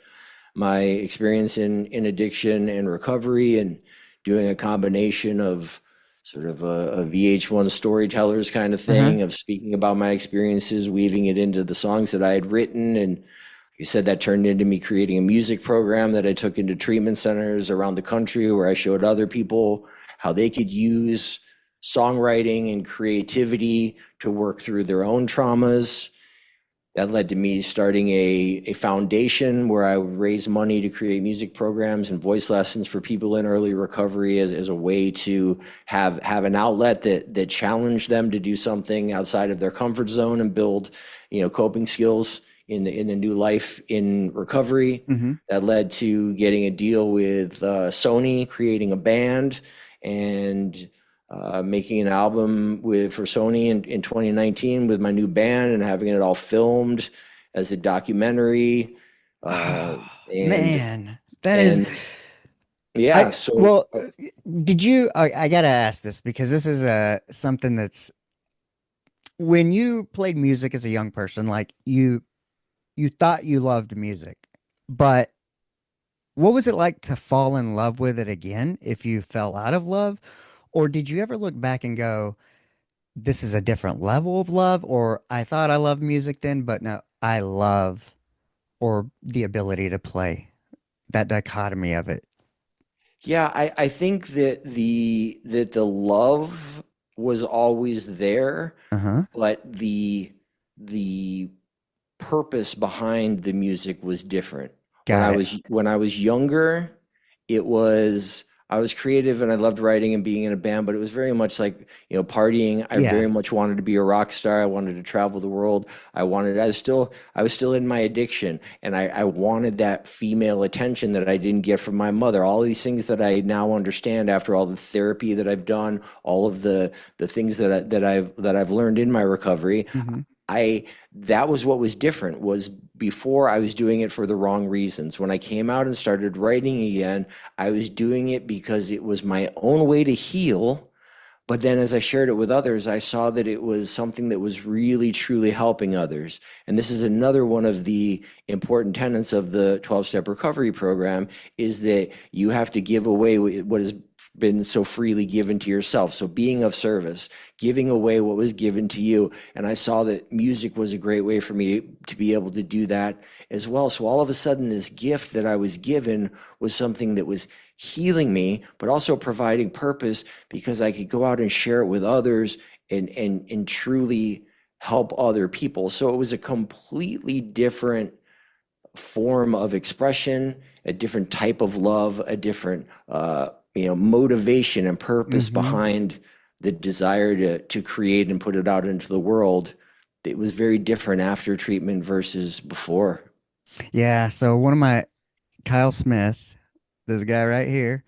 experience in addiction and recovery, and doing a combination of sort of a VH1 storytellers kind of Uh-huh. thing of speaking about my experiences, weaving it into the songs that I had written. And like I said, that turned into me creating a music program that I took into treatment centers around the country where I showed other people how they could use songwriting and creativity to work through their own traumas. That led to me starting a foundation where I would raise money to create music programs and voice lessons for people in early recovery as a way to have an outlet that challenged them to do something outside of their comfort zone and build, coping skills, in the new life in recovery. Hmm. That led to getting a deal with Sony, creating a band, and making an album for Sony in 2019 with my new band, and having it all filmed as a documentary. Uh, Oh, and man, that is. and yeah, so Well, did you? I gotta ask this because this is something that's when you played music as a young person, like you thought you loved music, but what was it like to fall in love with it again if you fell out of love? Or did you ever look back and go, this is a different level of love? Or I thought I loved music then, but no, I love or the ability to play, that dichotomy of it. yeah, I think that the love was always there, Uh-huh. but the purpose behind the music was different. Got it. When I was younger, it was I was creative and I loved writing and being in a band, but it was very much like, partying. I Yeah. very much wanted to be a rock star. I wanted to travel the world. I was still in my addiction, and I wanted that female attention that I didn't get from my mother. All these things that I now understand after all the therapy that I've done, all of the things that I've learned in my recovery. Hmm. I That was what was different. Was before I was doing it for the wrong reasons. When I came out and started writing again, I was doing it because it was my own way to heal. But then as I shared it with others, I saw that it was something that was really, truly helping others. And this is another one of the important tenets of the 12-step recovery program, is that you have to give away what has been so freely given to yourself. So being of service, giving away what was given to you. And I saw that music was a great way for me to be able to do that as well. So all of a sudden, this gift that I was given was something that was healing me, but also providing purpose, because I could go out and share it with others and truly help other people. So it was a completely different form of expression, a different type of love, a different motivation and purpose Hmm. behind the desire to create and put it out into the world. It was very different after treatment versus before. Yeah. So one of my Kyle Smith, this guy right here,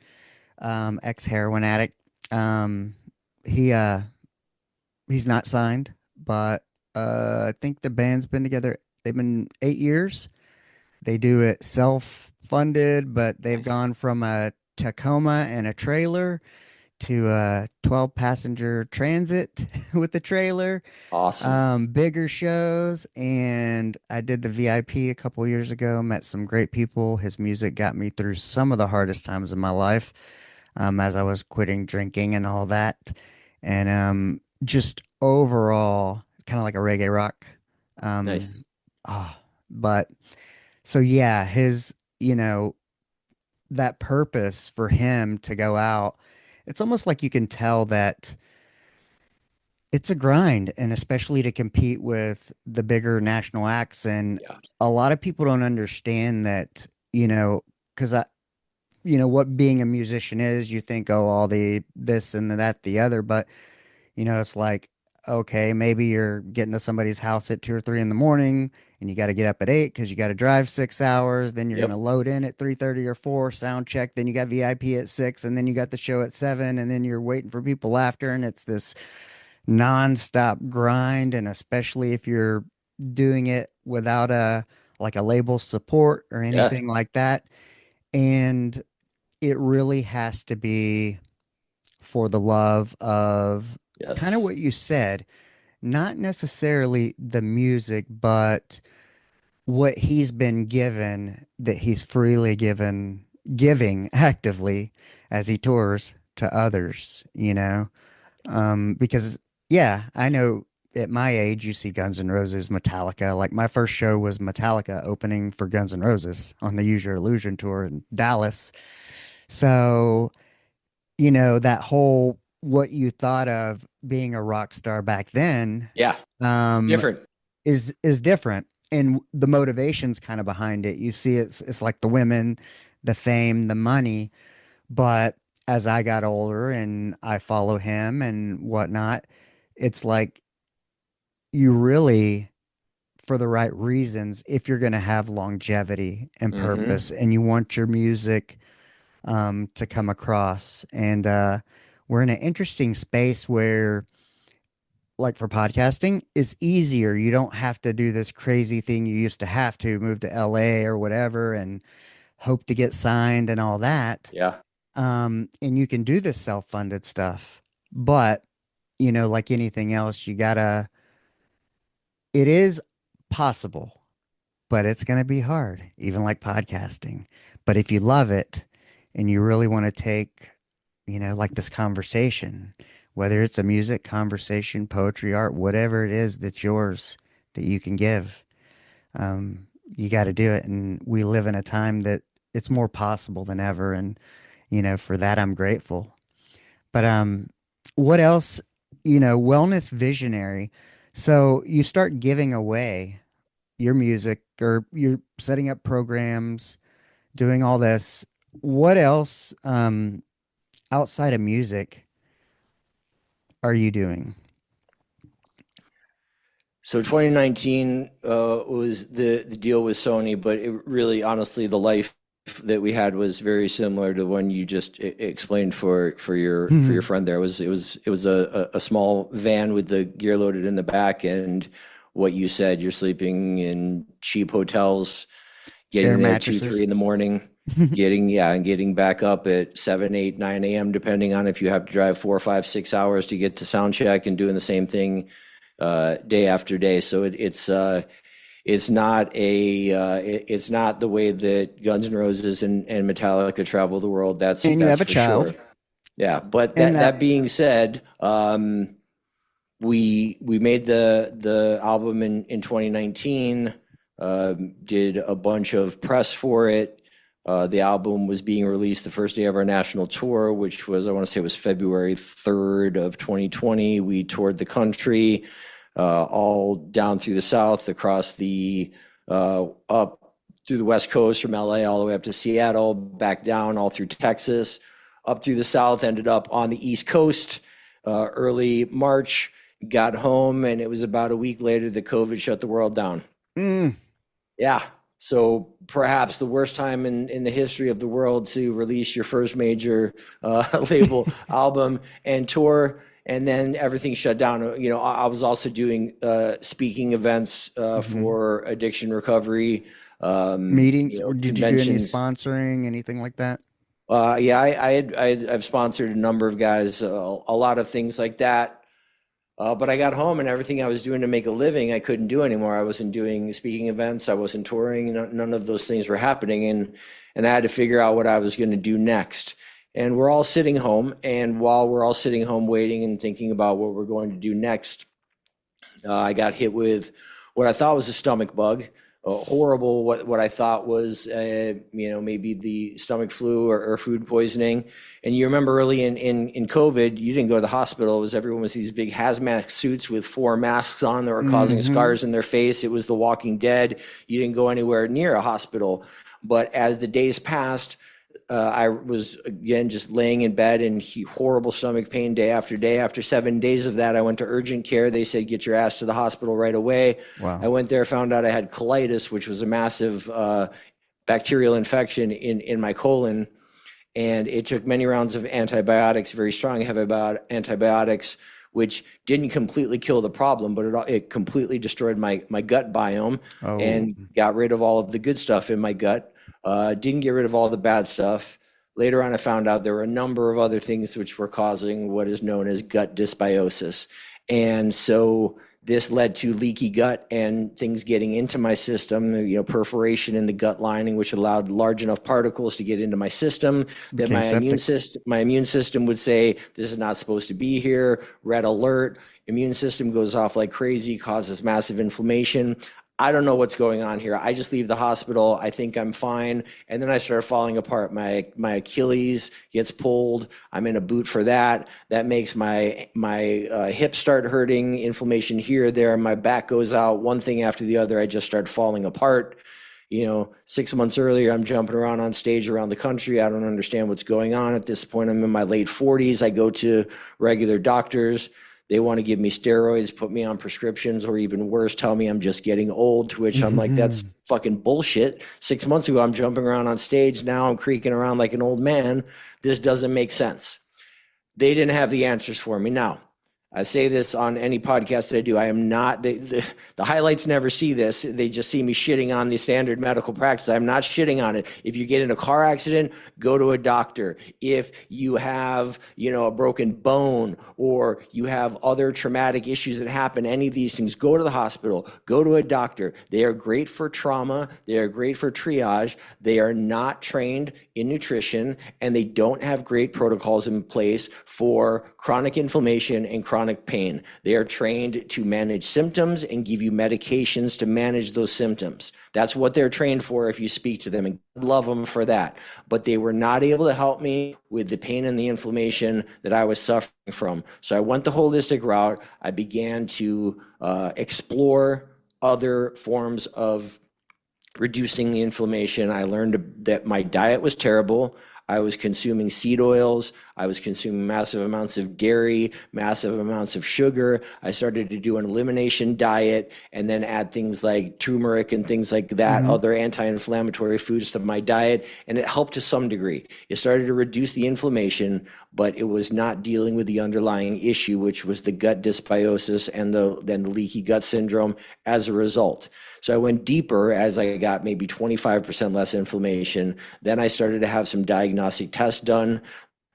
ex-heroin addict. Um, he he's not signed, but I think the band's been together. They've been 8 years. They do it self-funded, but they've Nice. gone from a Tacoma and a trailer to a 12 passenger transit with the trailer, Awesome. bigger shows. And I did the VIP a couple years ago, met some great people. His music got me through some of the hardest times of my life, as I was quitting drinking and all that. And just overall, kind of like a reggae rock. Um, Nice. ah, but so yeah, his, you know, that purpose for him to go out, it's almost like you can tell that it's a grind, and especially to compete with the bigger national acts. And Yeah. a lot of people don't understand that, because what being a musician is, you think, oh, all the this and that, the other, but it's like, okay, maybe you're getting to somebody's house at 2 or 3 in the morning and you got to get up at 8 because you got to drive 6 hours. Then you're going to Yep. load in at 3:30 or 4, sound check. Then you got VIP at 6, and then you got the show at 7, and then you're waiting for people after. And it's this nonstop grind. And especially if you're doing it without like a label support or Yeah. anything like that. And it really has to be for the love of kind of Yes. what you said, not necessarily the music, but what he's been given, that he's freely giving actively as he tours to others, because yeah, I know at my age you see Guns N' Roses, Metallica. Like my first show was Metallica opening for Guns N' Roses on the Use Your Illusion tour in Dallas. So that whole what you thought of being a rock star back then, Yeah. um, Different. is different, and the motivations kind of behind it. You see, it's like the women, the fame, the money. But as I got older and I follow him and whatnot, it's like you really for the right reasons if you're going to have longevity and Mm-hmm. purpose and you want your music to come across. And we're in an interesting space where, like for podcasting, it's easier. You don't have to do this crazy thing you used to have to move to LA or whatever and hope to get signed and all that. Yeah. And you can do this self-funded stuff. But, like anything else, it is possible, but it's going to be hard, even like podcasting. But if you love it and you really want to take, like this conversation, whether it's a music conversation, poetry, art, whatever it is that's yours that you can give, you got to do it. And we live in a time that it's more possible than ever. And, for that, I'm grateful. But what else? Wellness visionary. So you start giving away your music or you're setting up programs, doing all this. What else outside of music are you doing? So 2019 was the deal with Sony, but it really, honestly, the life that we had was very similar to the one you just explained for your friend there. It was a small van with the gear loaded in the back, and what you said, you're sleeping in cheap hotels, Air getting there two, mattresses. 3 in the morning, and getting back up at 7, 8, 9 a.m., depending on if you have to drive 4, 5, 6 hours to get to sound check, and doing the same thing day after day. So it's not the way that Guns N' Roses and Metallica travel the world. That's And you that's have a for sure. child, Yeah, but and that being said, we made the album in 2019. Did a bunch of press for it. The album was being released the first day of our national tour, which was, I want to say, it was February 3rd of 2020. We toured the country, all down through the South, across up through the West Coast from LA all the way up to Seattle, back down all through Texas, up through the South, ended up on the East Coast early March, got home, and it was about a week later that COVID shut the world down. mm, Yeah. So perhaps the worst time in the history of the world to release your first major label album and tour, and then everything shut down. I was also doing speaking events mhm. for addiction recovery, Meeting, or did you do any conventions. sponsoring, anything like that? Yeah, I've sponsored a number of guys, a lot of things like that. But I got home and everything I was doing to make a living, I couldn't do anymore. I wasn't doing speaking events. I wasn't touring. None of those things were happening. And I had to figure out what I was going to do next. And we're all sitting home. And while we're all sitting home waiting and thinking about what we're going to do next, I got hit with what I thought was a stomach bug, horrible. What I thought was, maybe the stomach flu or food poisoning. And you remember early in COVID, you didn't go to the hospital. It was everyone was these big hazmat suits with 4 masks on that were causing Hmm. scars in their face. It was The Walking Dead. You didn't go anywhere near a hospital. But as the days passed, I was again just laying in bed in horrible stomach pain day after day. After 7 days of that, I went to urgent care. They said, get your ass to the hospital right away. I Wow. went there, found out I had colitis, which was a massive bacterial infection in my colon. And it took many rounds of antibiotics, very strong, heavy antibiotics, which didn't completely kill the problem, but it completely destroyed my gut biome Oh, and got rid of all of the good stuff in my gut. Didn't get rid of all the bad stuff. Later on, I found out there were a number of other things which were causing what is known as gut dysbiosis. And so this led to leaky gut and things getting into my system, perforation in the gut lining, which allowed large enough particles to get into my system that became septic. my immune system would say, this is not supposed to be here, red alert. Immune system goes off like crazy, causes massive inflammation. I don't know what's going on here. I just leave the hospital. I think I'm fine. And then I start falling apart. My Achilles gets pulled. I'm in a boot for that. That makes my hips start hurting, inflammation here, there. My back goes out, one thing after the other. I just start falling apart. 6 months earlier, I'm jumping around on stage around the country. I don't understand what's going on at this point. I'm in my late 40s. I go to regular doctors. They want to give me steroids, put me on prescriptions, or even worse, tell me I'm just getting old, to which I'm like, that's fucking bullshit. 6 months ago, I'm jumping around on stage. Now I'm creaking around like an old man. This doesn't make sense. They didn't have the answers for me. Now, I say this on any podcast that I do. I am not, the highlights never see this. They just see me shitting on the standard medical practice. I'm not shitting on it. If you get in a car accident, go to a doctor. If you have, a broken bone, or you have other traumatic issues that happen, any of these things, go to the hospital, go to a doctor. They are great for trauma. They are great for triage. They are not trained in nutrition, and they don't have great protocols in place for chronic inflammation and chronic pain. They are trained to manage symptoms and give you medications to manage those symptoms. That's what they're trained for if you speak to them, and love them for that. But they were not able to help me with the pain and the inflammation that I was suffering from. So I went the holistic route. I began to explore other forms of reducing the inflammation. I learned that my diet was terrible. I was consuming seed oils. I was consuming massive amounts of dairy, massive amounts of sugar. I started to do an elimination diet and then add things like turmeric and things like that, other anti-inflammatory foods to my diet. And it helped to some degree. It started to reduce the inflammation, but it was not dealing with the underlying issue, which was the gut dysbiosis and the leaky gut syndrome as a result. So I went deeper as I got maybe 25% less inflammation. Then I started to have some diagnostic tests done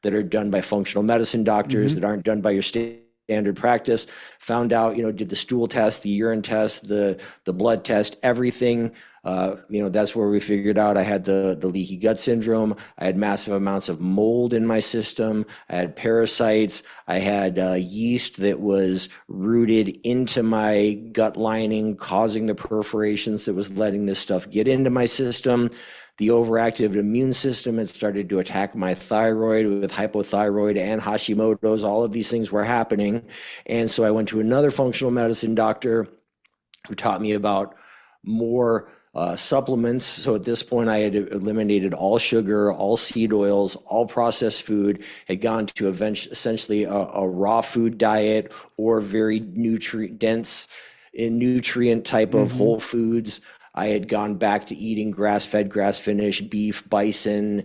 that are done by functional medicine doctors that aren't done by your standard practice. Found out, did the stool test, the urine test, the blood test, everything. That's where we figured out I had the leaky gut syndrome. I had massive amounts of mold in my system. I had parasites. I had yeast that was rooted into my gut lining, causing the perforations that was letting this stuff get into my system. The overactive immune system had started to attack my thyroid with hypothyroid and Hashimoto's. All of these things were happening. And so I went to another functional medicine doctor who taught me about more supplements. So at this point, I had eliminated all sugar, all seed oils, all processed food, had gone to essentially a raw food diet or very dense in nutrient type of whole foods. I had gone back to eating grass-fed, grass-finished beef, bison,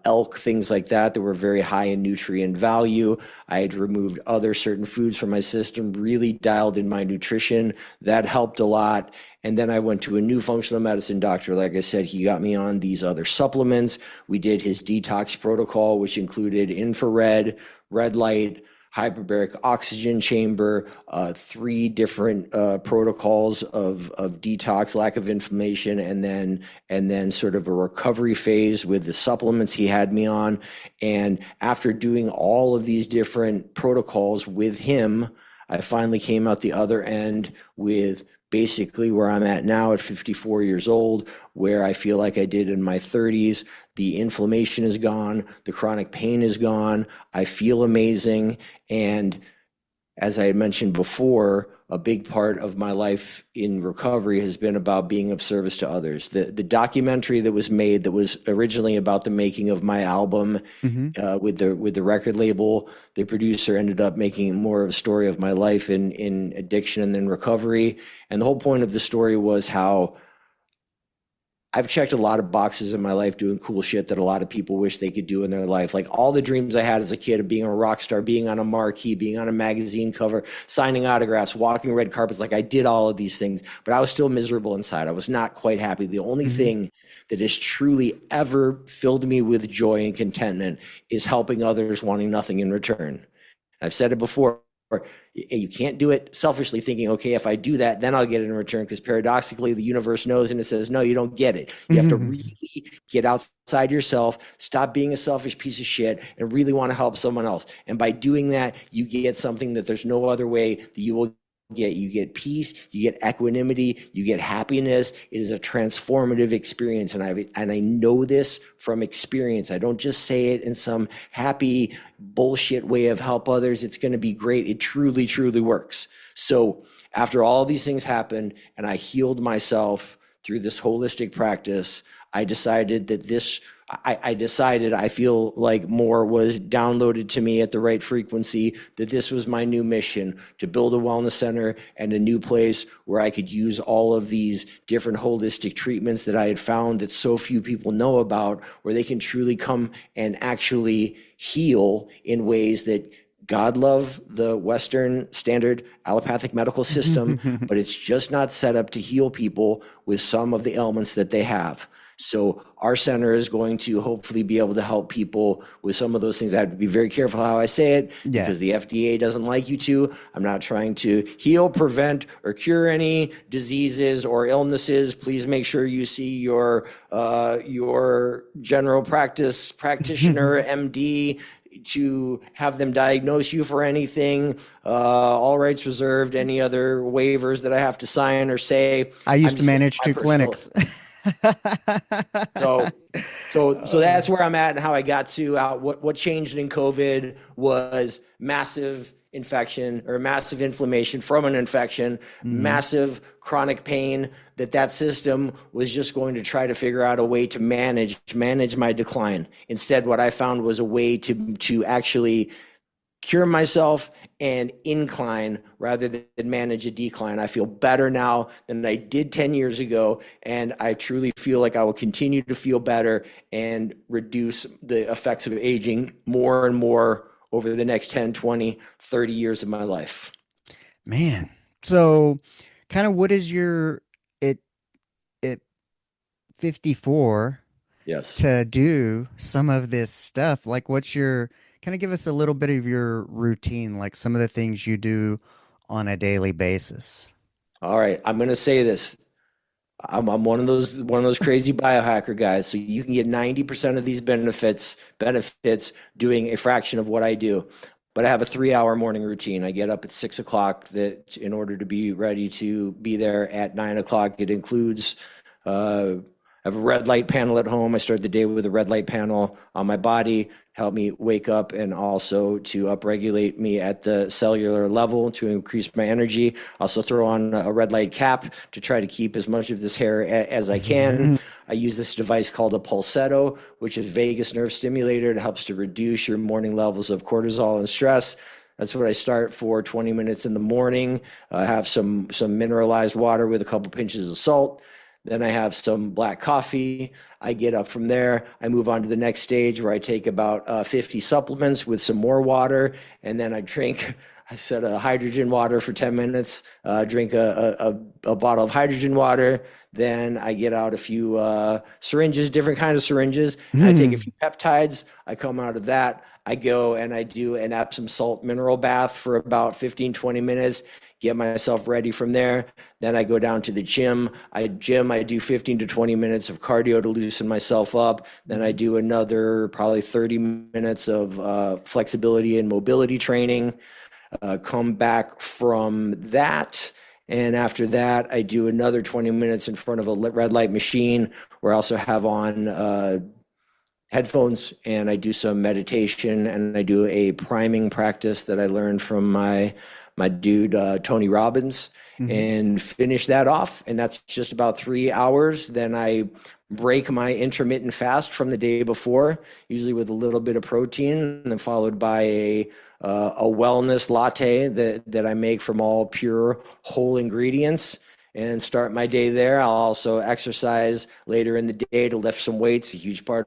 elk, things like that were very high in nutrient value. I had removed other certain foods from my system, really dialed in my nutrition. That helped a lot. And then I went to a new functional medicine doctor. Like I said, he got me on these other supplements. We did his detox protocol, which included infrared, red light, hyperbaric oxygen chamber, 3 different protocols of detox, lack of inflammation, and then sort of a recovery phase with the supplements he had me on. And after doing all of these different protocols with him, I finally came out the other end with basically where I'm at now at 54 years old, where I feel like I did in my 30s. The inflammation is gone. The chronic pain is gone. I feel amazing. And as I had mentioned before, a big part of my life in recovery has been about being of service to others. The documentary that was made that was originally about the making of my album with the record label, the producer ended up making more of a story of my life in addiction and then recovery. And the whole point of the story was how I've checked a lot of boxes in my life doing cool shit that a lot of people wish they could do in their life. Like all the dreams I had as a kid of being a rock star, being on a marquee, being on a magazine cover, signing autographs, walking red carpets. Like I did all of these things, but I was still miserable inside. I was not quite happy. The only thing that has truly ever filled me with joy and contentment is helping others wanting nothing in return. I've said it before. You can't do it selfishly thinking, okay, if I do that, then I'll get it in return, because paradoxically, the universe knows and it says, no, you don't get it. You have to really get outside yourself, stop being a selfish piece of shit, and really want to help someone else. And by doing that, you get something that there's no other way that you will get. You get peace, you get equanimity, you get happiness. It is a transformative experience. And I know this from experience. I don't just say it in some happy bullshit way of help others. It's going to be great. It truly, truly works. So after all these things happened and I healed myself through this holistic practice, I decided that I feel like more was downloaded to me at the right frequency, that this was my new mission, to build a wellness center and a new place where I could use all of these different holistic treatments that I had found that so few people know about, where they can truly come and actually heal in ways that God love the Western standard allopathic medical system, but it's just not set up to heal people with some of the ailments that they have. So our center is going to hopefully be able to help people with some of those things. I have to be very careful how I say it Yeah. because the FDA doesn't like you to. I'm not trying to heal, prevent, or cure any diseases or illnesses. Please make sure you see your general practice practitioner, MD, to have them diagnose you for anything. All rights reserved. Any other waivers that I have to sign or say. I used to manage two clinics. So that's where I'm at and how I got to what changed in COVID was massive infection or massive inflammation from an infection, massive chronic pain that system was just going to try to figure out a way to manage my decline. Instead, what I found was a way to actually cure myself and incline rather than manage a decline. I feel better now than I did 10 years ago, and I truly feel like I will continue to feel better and reduce the effects of aging more and more over the next 10, 20, 30 years of my life. Man. So kind of what is your at 54 Yes. to do some of this stuff? Like what's your kind of give us a little bit of your routine, like some of the things you do on a daily basis. All right. I'm going to say this. I'm one of those crazy biohacker guys. So you can get 90% of these benefits doing a fraction of what I do. But I have a 3-hour morning routine. I get up at 6 o'clock that in order to be ready to be there at 9 o'clock. It includes I have a red light panel at home. I start the day with a red light panel on my body, help me wake up and also to upregulate me at the cellular level to increase my energy. Also throw on a red light cap to try to keep as much of this hair as I can. I use this device called a pulsetto, which is vagus nerve stimulator. It helps to reduce your morning levels of cortisol and stress. That's what I start for 20 minutes in the morning. I have some mineralized water with a couple pinches of salt. Then I have some black coffee. I get up from there. I move on to the next stage where I take about 50 supplements with some more water. And then I set a hydrogen water for 10 minutes, drink a bottle of hydrogen water. Then I get out a few syringes, different kind of syringes. And I take a few peptides. I come out of that. I go and I do an Epsom salt mineral bath for about 15, 20 minutes. Get myself ready from there. Then I go down to the gym. I do 15 to 20 minutes of cardio to loosen myself up. Then I do another probably 30 minutes of flexibility and mobility training. Come back from that. And after that, I do another 20 minutes in front of a red light machine where I also have on headphones, and I do some meditation, and I do a priming practice that I learned from my dude, Tony Robbins, and finish that off. And that's just about 3 hours. Then I break my intermittent fast from the day before, usually with a little bit of protein, and then followed by a wellness latte that I make from all pure whole ingredients, and start my day there. I'll also exercise later in the day to lift some weights, a huge part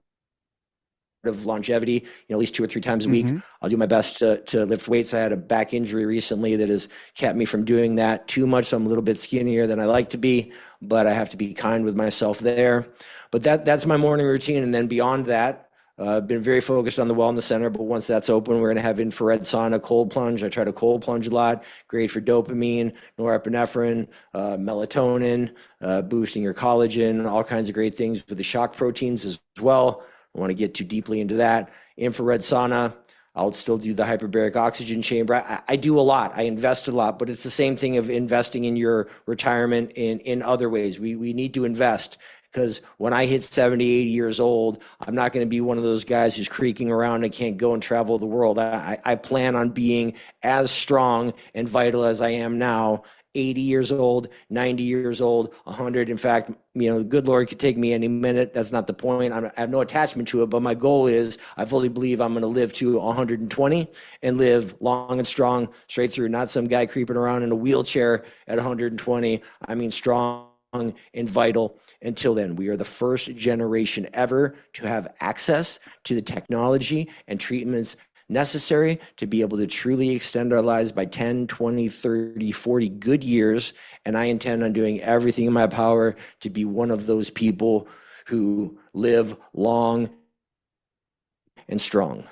of longevity, at least 2 or 3 times a week. I'll do my best to lift weights. I had a back injury recently that has kept me from doing that too much. So I'm a little bit skinnier than I like to be, but I have to be kind with myself there. But that's my morning routine. And then beyond that, I've been very focused on the wellness center, but once that's open, we're going to have infrared sauna, cold plunge. I try to cold plunge a lot, great for dopamine, norepinephrine, melatonin, boosting your collagen, all kinds of great things with the shock proteins as well. I want to get too deeply into that. Infrared sauna, I'll still do the hyperbaric oxygen chamber. I do a lot. I invest a lot, but it's the same thing of investing in your retirement in other ways. We need to invest, because when I hit 70, 80 years old, I'm not going to be one of those guys who's creaking around and can't go and travel the world. I plan on being as strong and vital as I am now 80 years old, 90 years old, 100. In fact, the good Lord could take me any minute. That's not the point. I have no attachment to it, but my goal is I fully believe I'm going to live to 120 and live long and strong straight through, not some guy creeping around in a wheelchair at 120. I mean, strong and vital until then. We are the first generation ever to have access to the technology and treatments necessary to be able to truly extend our lives by 10, 20, 30, 40 good years. And I intend on doing everything in my power to be one of those people who live long and strong.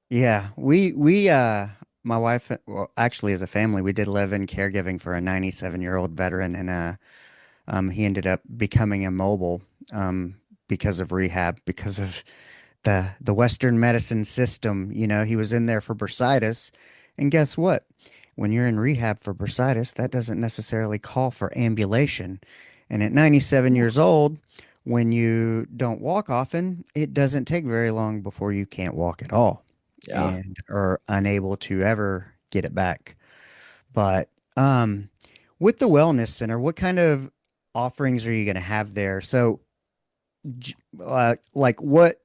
Yeah, my wife, well, actually, as a family, we did live in caregiving for a 97-year-old veteran, and he ended up becoming immobile because of rehab, because of the Western medicine system. He was in there for bursitis, and guess what? When you're in rehab for bursitis, that doesn't necessarily call for ambulation. And at 97 years old, when you don't walk often, it doesn't take very long before you can't walk at all Yeah. and are unable to ever get it back. But with the wellness center, what kind of offerings are you going to have there? So, like, what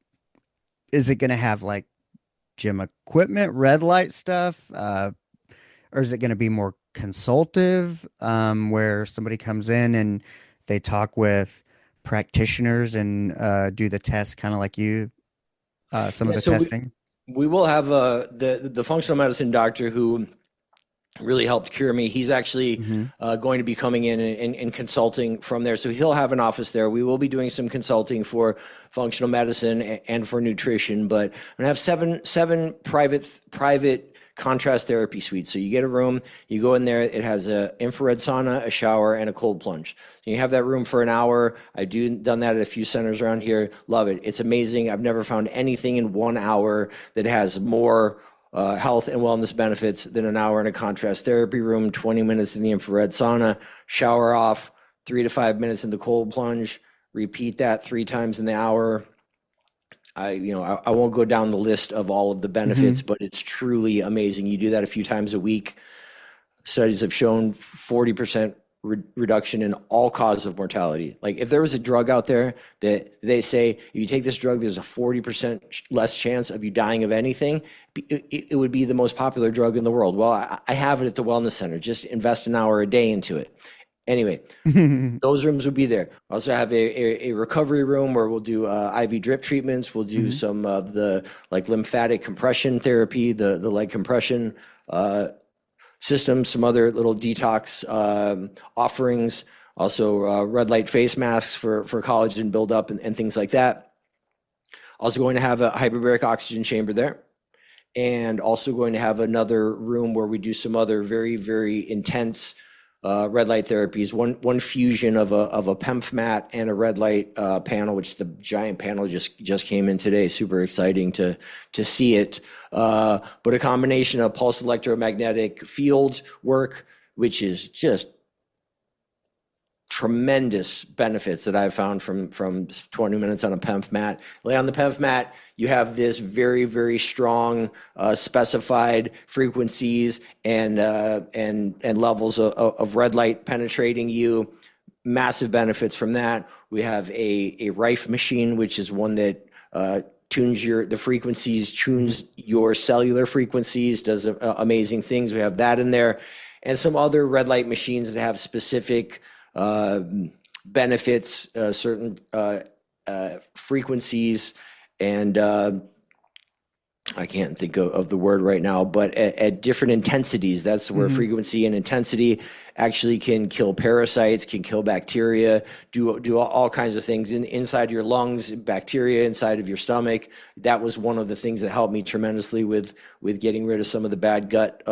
is it going to have? Like gym equipment, red light stuff, or is it going to be more consultative, where somebody comes in and they talk with practitioners and do the tests, kind of like some of Yeah. the So we, testing? we will have the functional medicine doctor who really helped cure me. He's actually Hmm. going to be coming in and consulting from there. So he'll have an office there. We will be doing some consulting for functional medicine and for nutrition, but I'm gonna have seven private contrast therapy suites. So you get a room, you go in there, it has a infrared sauna, a shower, and a cold plunge. So you have that room for an hour. Done that at a few centers around here. Love it. It's amazing. I've never found anything in 1 hour that has more health and wellness benefits than an hour in a contrast therapy room, 20 minutes in the infrared sauna, shower off, 3 to 5 minutes in the cold plunge, repeat that 3 times in the hour. I won't go down the list of all of the benefits, Hmm. but it's truly amazing. You do that a few times a week. Studies have shown 40% reduction in all cause of mortality. Like if there was a drug out there that they say, if you take this drug, there's a 40% less chance of you dying of anything, it would be the most popular drug in the world. Well, I have it at the wellness center. Just invest an hour a day into it. Anyway, those rooms would be there. I also have a recovery room where we'll do IV drip treatments. We'll do Hmm. some of the like lymphatic compression therapy, the leg compression systems, some other little detox offerings, also red light face masks for collagen buildup and things like that. Also going to have a hyperbaric oxygen chamber there. And also going to have another room where we do some other very, very intense red light therapies. One fusion of a PEMF mat and a red light panel, which the giant panel just came in today. Super exciting to see it. But a combination of pulse electromagnetic field work, which is just tremendous benefits that I've found from 20 minutes on a PEMF mat. Lay on the PEMF mat, you have this very, very strong specified frequencies and levels of red light penetrating you. Massive benefits from that. We have a Rife machine, which is one that tunes the frequencies, tunes your cellular frequencies, does amazing things. We have that in there, and some other red light machines that have specific benefits, certain frequencies, and I can't think of the word right now, but at different intensities. That's where Hmm. frequency and intensity actually can kill parasites, can kill bacteria, do all kinds of things inside your lungs, bacteria inside of your stomach. That was one of the things that helped me tremendously with getting rid of some of the bad gut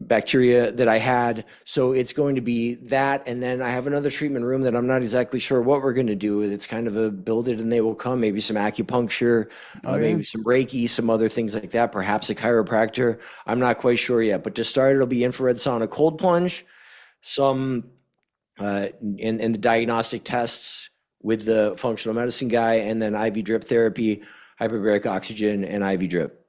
bacteria that I had. So it's going to be that. And then I have another treatment room that I'm not exactly sure what we're going to do with. It's kind of a build it and they will come, maybe some acupuncture, Oh yeah. maybe some Reiki, some other things like that, perhaps a chiropractor. I'm not quite sure yet. But to start, it'll be infrared sauna cold plunge, some and the diagnostic tests with the functional medicine guy, and then IV drip therapy, hyperbaric oxygen, and IV drip.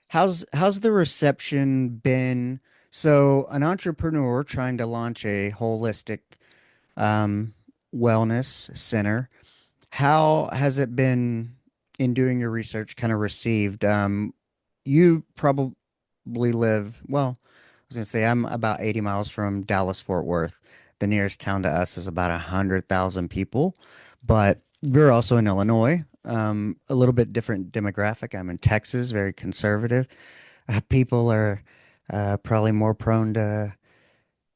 How's the reception been So, an entrepreneur trying to launch a holistic um, wellness center. How has it been in doing your research kind of received? You probably live, well, I was going to say I'm about 80 miles from Dallas, Fort Worth. The nearest town to us is about 100,000 people, but we're also in Illinois. A little bit different demographic. I'm in Texas, very conservative. People are probably more prone to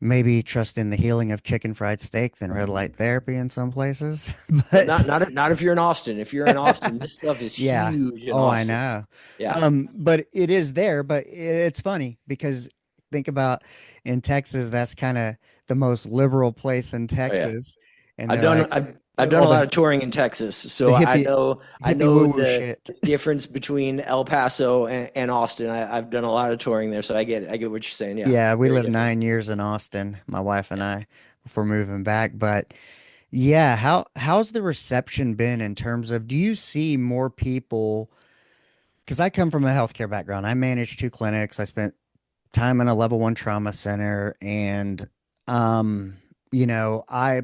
maybe trust in the healing of chicken fried steak than red light therapy in some places. Well, But not if you're in Austin. If you're in Austin, this stuff is yeah. huge in Oh, I Austin. know. Yeah. But it is there, but it's funny because think about in Texas, that's kind of the most liberal place in Oh yeah. Texas. And I've they're done like I've done all a lot of touring in Texas, the so I hippie know woo woo shit. the difference between El Paso and Austin. I've done a lot of touring there, so I get it. I get what you're saying. Yeah, Yeah, we very lived different. 9 years in Austin, my wife and Yeah. I, before moving back. But yeah, how's the reception been in terms of do you see more people? Because I come from a healthcare background. I managed two clinics. I spent time in a level one trauma center, and um, I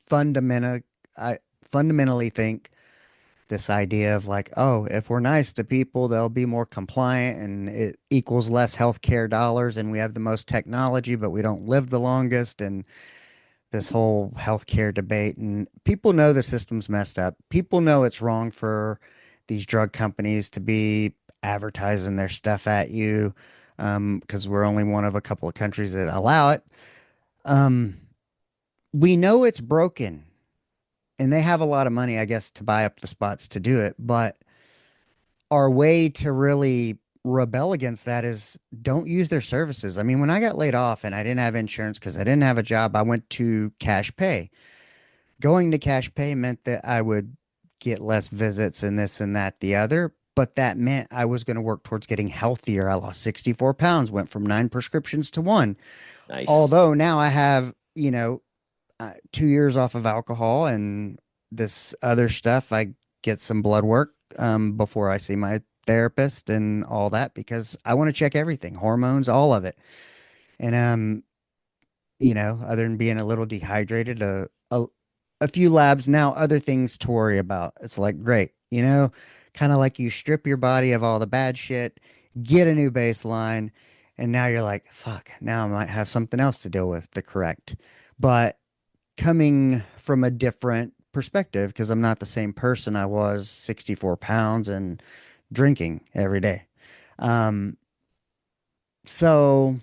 fundamental I fundamentally think this idea of like, oh, if we're nice to people, they'll be more compliant, and it equals less healthcare dollars, and we have the most technology, but we don't live the longest, and this whole healthcare debate. And people know the system's messed up. People know it's wrong for these drug companies to be advertising their stuff at you because we're only one of a couple of countries that allow it. Um, we know it's broken, and they have a lot of money, I guess, to buy up the spots to do it. But our way to really rebel against that is don't use their services. I mean, when I got laid off and I didn't have insurance because I didn't have a job, I went to cash pay. Going to cash pay meant that I would get less visits and this and that, the other. But that meant I was going to work towards getting healthier. I lost 64 pounds, went from nine prescriptions to one. Nice. Although now I have, 2 years off of alcohol and this other stuff, I get some blood work before I see my therapist and all that because I want to check everything, hormones, all of it. And other than being a little dehydrated, a few labs now, other things to worry about. It's like, great, kind of like you strip your body of all the bad shit, get a new baseline, and now you're like, fuck, now I might have something else to deal with to correct. But coming from a different perspective, because I'm not the same person I was 64 pounds and drinking every day. Um, so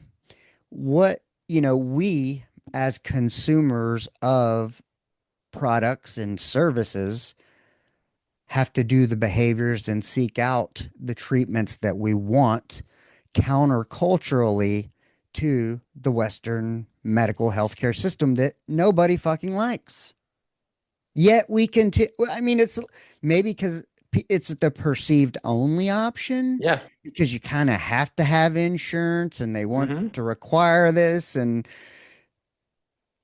we as consumers of products and services have to do the behaviors and seek out the treatments that we want counterculturally to the Western medical healthcare system that nobody fucking likes. Yet we continue. I mean, it's maybe because it's the perceived only option Yeah. because you kind of have to have insurance and they want Hmm. to require this and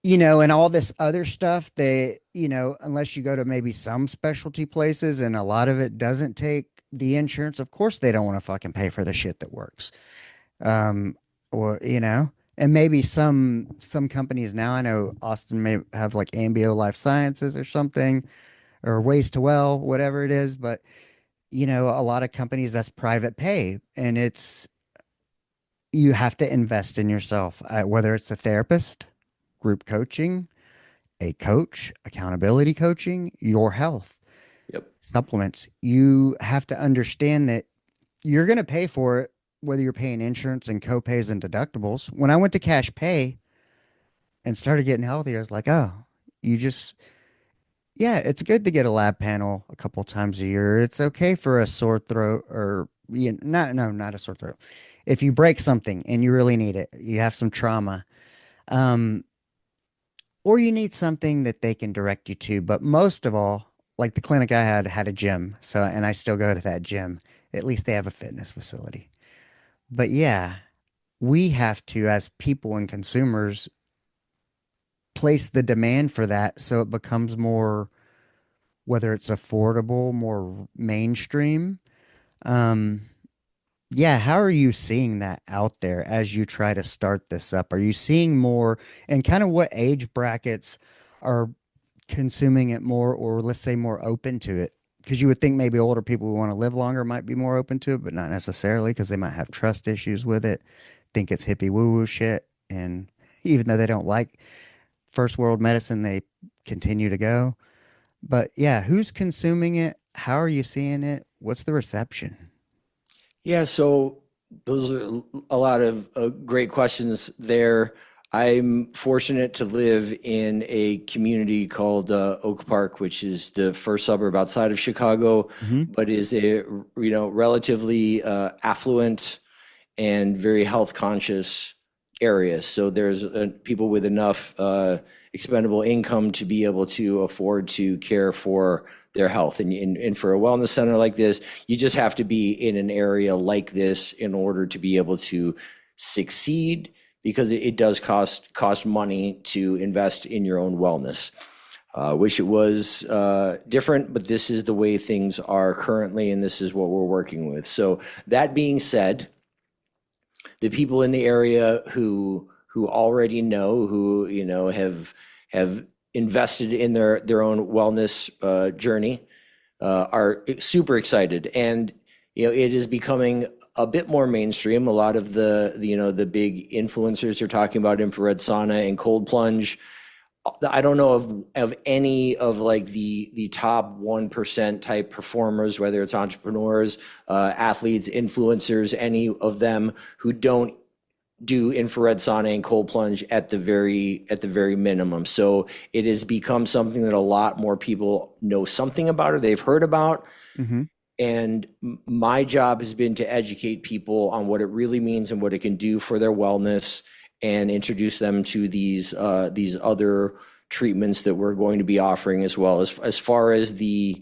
and all this other stuff they, unless you go to maybe some specialty places and a lot of it doesn't take the insurance, of course they don't want to fucking pay for the shit that works. Um, or, and maybe some companies now, I know Austin may have like Ambio Life Sciences or something, or Ways to Well, whatever it is, but a lot of companies that's private pay and it's you have to invest in yourself, whether it's a therapist, group coaching, a coach, accountability coaching, your health, Yep. supplements. You have to understand that you're going to pay for it, whether you're paying insurance and copays and deductibles. When I went to cash pay and started getting healthy, I was like, oh, you just, yeah, it's good to get a lab panel a couple times a year. It's okay for a sore throat or, not a sore throat. If you break something and you really need it, you have some trauma. Um, or you need something that they can direct you to. But most of all, like the clinic I had a gym. So, and I still go to that gym. At least they have a fitness facility. But yeah, we have to, as people and consumers, place the demand for that so it becomes more, whether it's affordable, more mainstream. Um, Yeah, how are you seeing that out there as you try to start this up? Are you seeing more, and kind of what age brackets are consuming it more, or let's say more open to it? Because you would think maybe older people who want to live longer might be more open to it, but not necessarily because they might have trust issues with it, think it's hippie woo woo shit. And even though they don't like first world medicine, they continue to go. But yeah, who's consuming it? How are you seeing it? What's the reception? Yeah, so those are a lot of great questions there. I'm fortunate to live in a community called Oak Park, which is the first suburb outside of Chicago, Hmm. but is a relatively affluent and very health conscious area. So there's people with enough expendable income to be able to afford to care for their health. And for a wellness center like this, you just have to be in an area like this in order to be able to succeed because it does cost money to invest in your own wellness. Wish it was different, but this is the way things are currently, and this is what we're working with. So that being said, the people in the area who already know, who have invested in their own wellness journey, are super excited, and it is becoming a bit more mainstream. A lot of the big influencers are talking about infrared sauna and cold plunge. I don't know of any of like the top 1% type performers, whether it's entrepreneurs, athletes, influencers, any of them who don't do infrared sauna and cold plunge at the very minimum. So it has become something that a lot more people know something about or they've heard about. Hmm. And my job has been to educate people on what it really means and what it can do for their wellness, and introduce them to these other treatments that we're going to be offering as well. As far as the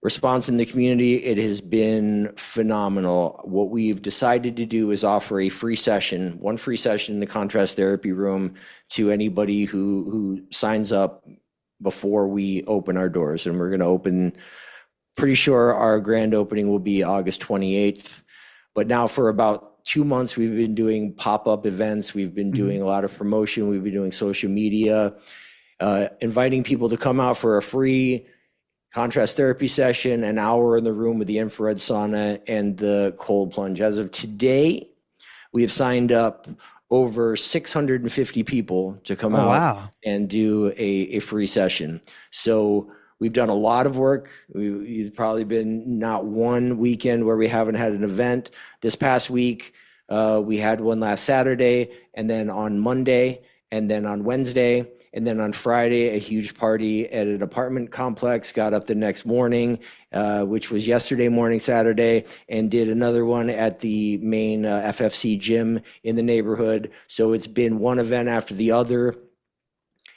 response in the community, it has been phenomenal. What we've decided to do is offer a free session, one free session in the contrast therapy room to anybody who signs up before we open our doors. And we're going to open, pretty sure our grand opening will be August 28th. But now for about 2 months, we've been doing pop-up events. We've been Hmm. doing a lot of promotion. We've been doing social media, inviting people to come out for a free contrast therapy session, an hour in the room with the infrared sauna and the cold plunge. As of today, we have signed up over 650 people to come Oh, out wow. and do a free session. So we've done a lot of work. We've probably been not one weekend where we haven't had an event. This past week, we had one last Saturday, and then on Monday, and then on Wednesday, and then on Friday, a huge party at an apartment complex. Got up the next morning, which was yesterday morning, Saturday, and did another one at the main FFC gym in the neighborhood. So it's been one event after the other.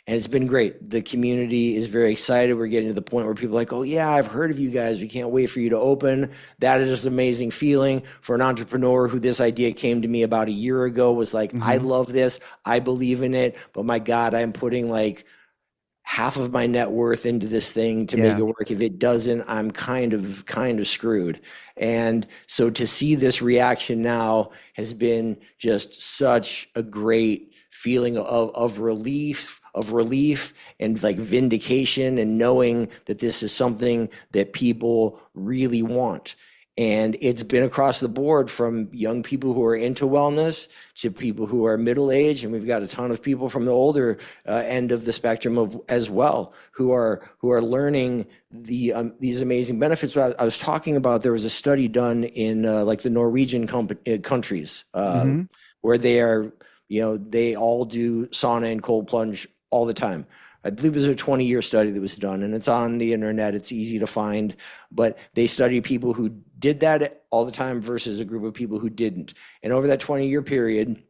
And it's been great. The community is very excited. We're getting to the point where people are like, oh, yeah, I've heard of you guys. We can't wait for you to open. That is an amazing feeling for an entrepreneur who this idea came to me about a year ago, was like, I Hmm. love this. I believe in it. But my God, I'm putting like half of my net worth into this thing to make Yeah. it work. If it doesn't, I'm kind of screwed. And so to see this reaction now has been just such a great feeling of relief and like vindication, and knowing that this is something that people really want. And it's been across the board, from young people who are into wellness to people who are middle aged, and we've got a ton of people from the older end of the spectrum as well, who are learning these amazing benefits. I was talking about, there was a study done in like the Norwegian countries, Hmm. where they all do sauna and cold plunge all the time. I believe it was a 20-year study that was done, and it's on the internet. It's easy to find, but they studied people who did that all the time versus a group of people who didn't. And over that 20-year period,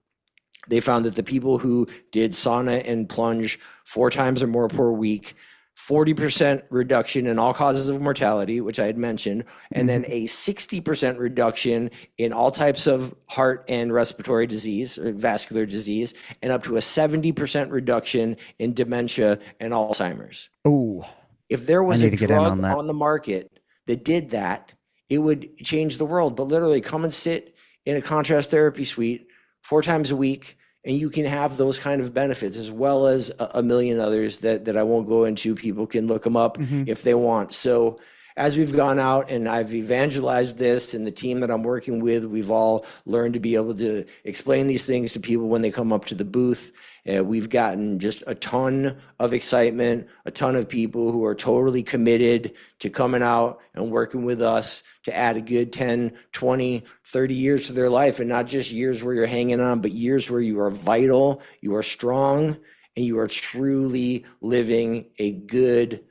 they found that the people who did sauna and plunge 4 times or more per week, 40% reduction in all causes of mortality, which I had mentioned, and then Hmm. a 60% reduction in all types of heart and respiratory disease or vascular disease, and up to a 70% reduction in dementia and Alzheimer's. Oh, If there I was a need to get in drug on that. on the market that did that, it would change the world. But literally, come and sit in a contrast therapy suite 4 times a week, and you can have those kind of benefits as well as a million others that I won't go into. People can look them up Hmm. if they want. So as we've gone out and I've evangelized this, and the team that I'm working with, we've all learned to be able to explain these things to people when they come up to the booth. We've gotten just a ton of excitement, a ton of people who are totally committed to coming out and working with us to add a good 10, 20, 30 years to their life, and not just years where you're hanging on, but years where you are vital, you are strong, and you are truly living a good,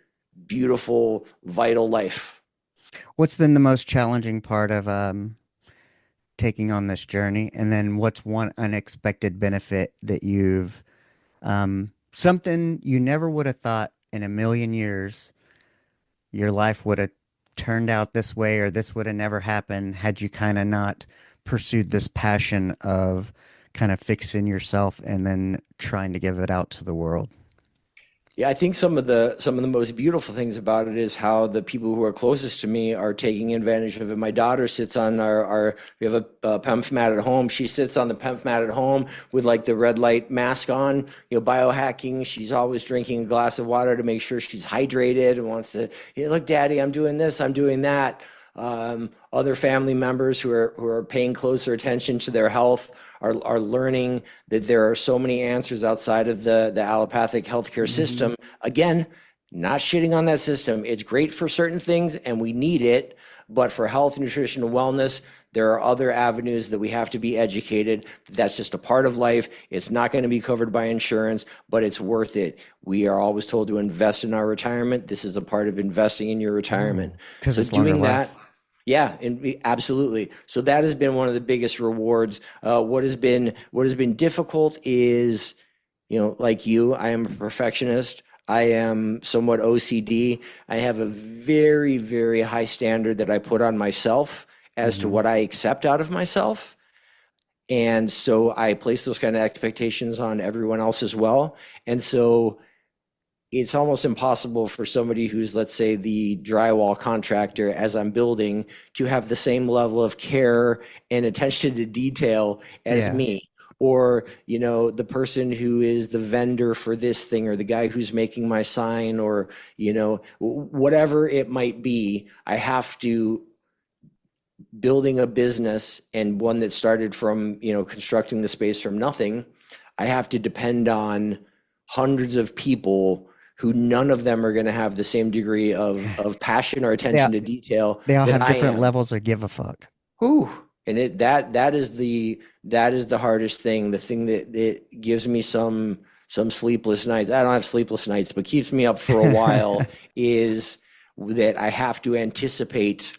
beautiful, vital life. What's been the most challenging part of taking on this journey? And then what's one unexpected benefit that you've something you never would have thought in a million years your life would have turned out this way, or this would have never happened had you kind of not pursued this passion of kind of fixing yourself and then trying to give it out to the world? Yeah, I think some of the most beautiful things about it is how the people who are closest to me are taking advantage of it. My daughter sits on our we have a PEMF mat at home. She sits on the PEMF mat at home with like the red light mask on, biohacking. She's always drinking a glass of water to make sure she's hydrated, and wants to, hey, look, Daddy, I'm doing this, I'm doing that. Other family members who are paying closer attention to their health are learning that there are so many answers outside of the allopathic healthcare Hmm. system. Again, not shitting on that system. It's great for certain things and we need it, but for health, nutrition, and wellness, there are other avenues that we have to be educated. That's just a part of life. It's not going to be covered by insurance, but it's worth it. We are always told to invest in our retirement. This is a part of investing in your retirement. Oh, because So it's longer doing life. that, yeah, and absolutely. So that has been one of the biggest rewards. What has been difficult is, like you, I am a perfectionist. I am somewhat OCD. I have a very, very high standard that I put on myself as to Hmm. what I accept out of myself. And so I place those kind of expectations on everyone else as well. And so it's almost impossible for somebody who's, let's say, the drywall contractor as I'm building to have the same level of care and attention to detail as Yeah. me. Or, the person who is the vendor for this thing, or the guy who's making my sign, or, whatever it might be. I have to, building a business, and one that started from, constructing the space from nothing, I have to depend on hundreds of people who none of them are going to have the same degree of passion or They attention to detail they all that have I different am. levels of give a fuck. Whew. And that is the hardest thing. The thing that gives me some sleepless nights. I don't have sleepless nights, but keeps me up for a while is that I have to anticipate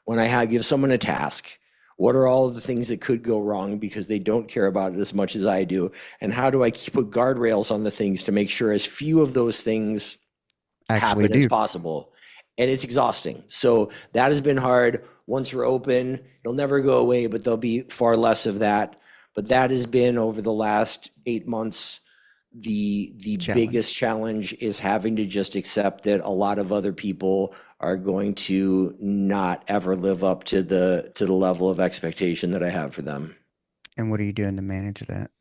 when give someone a task, what are all of the things that could go wrong because they don't care about it as much as I do? And how do I put guardrails on the things to make sure as few of those things Actually happen as do. possible? And it's exhausting. So that has been hard. Once we're open, it'll never go away, but there'll be far less of that. But that has been, over the last 8 months, the biggest Challenge. challenge is having to just accept that a lot of other people are going to not ever live up to the level of expectation that I have for them. And what are you doing to manage that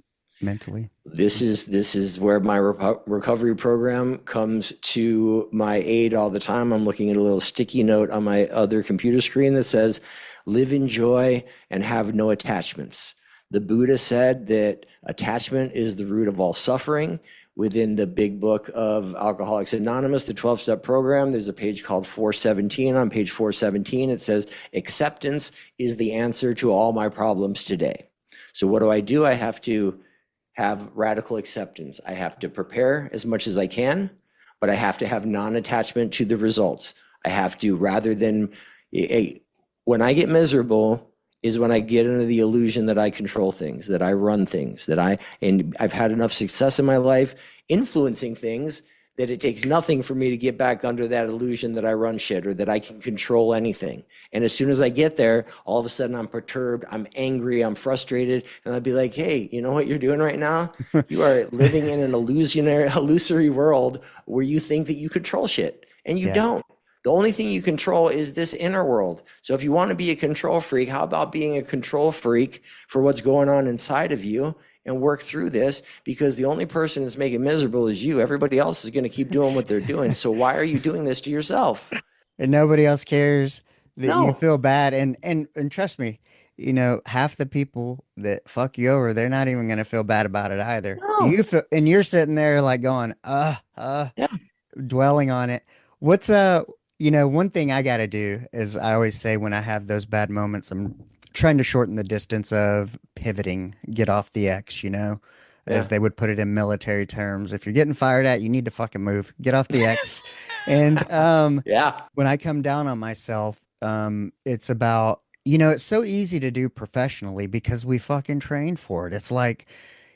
mentally? This is where my recovery program comes to my aid all the time. I'm looking at a little sticky note on my other computer screen that says, "Live in joy and have no attachments." The Buddha said that attachment is the root of all suffering. Within the big book of Alcoholics Anonymous, the 12-step program, there's a page called 417. On page 417, it says, "Acceptance is the answer to all my problems today." So what do? I have to have radical acceptance. I have to prepare as much as I can, but I have to have non-attachment to the results. I have to, rather than, when I get miserable, is when I get into the illusion that I control things, that I run things, and I've had enough success in my life influencing things that it takes nothing for me to get back under that illusion that I run shit or that I can control anything. And as soon as I get there, all of a sudden I'm perturbed, I'm angry, I'm frustrated, and I'd be like, "Hey, you know what you're doing right now? You are living in an illusory world where you think that you control shit, and you Yeah. don't." The only thing you control is this inner world. So if you want to be a control freak, how about being a control freak for what's going on inside of you and work through this? Because the only person that's making miserable is you. Everybody else is going to keep doing what they're doing. So why are you doing this to yourself? And nobody else cares that you No, feel bad. And trust me, half the people that fuck you over, they're not even gonna feel bad about it either. no. You feel, and you're sitting there like going, Yeah. dwelling on it. What's one thing I gotta do is I always say when I have those bad moments, I'm trying to shorten the distance of pivoting, get off the X, as Yeah. they would put it in military terms. If you're getting fired at, you need to fucking move, get off the X. And Yeah. when I come down on myself, it's about, it's so easy to do professionally because we fucking train for it. It's like,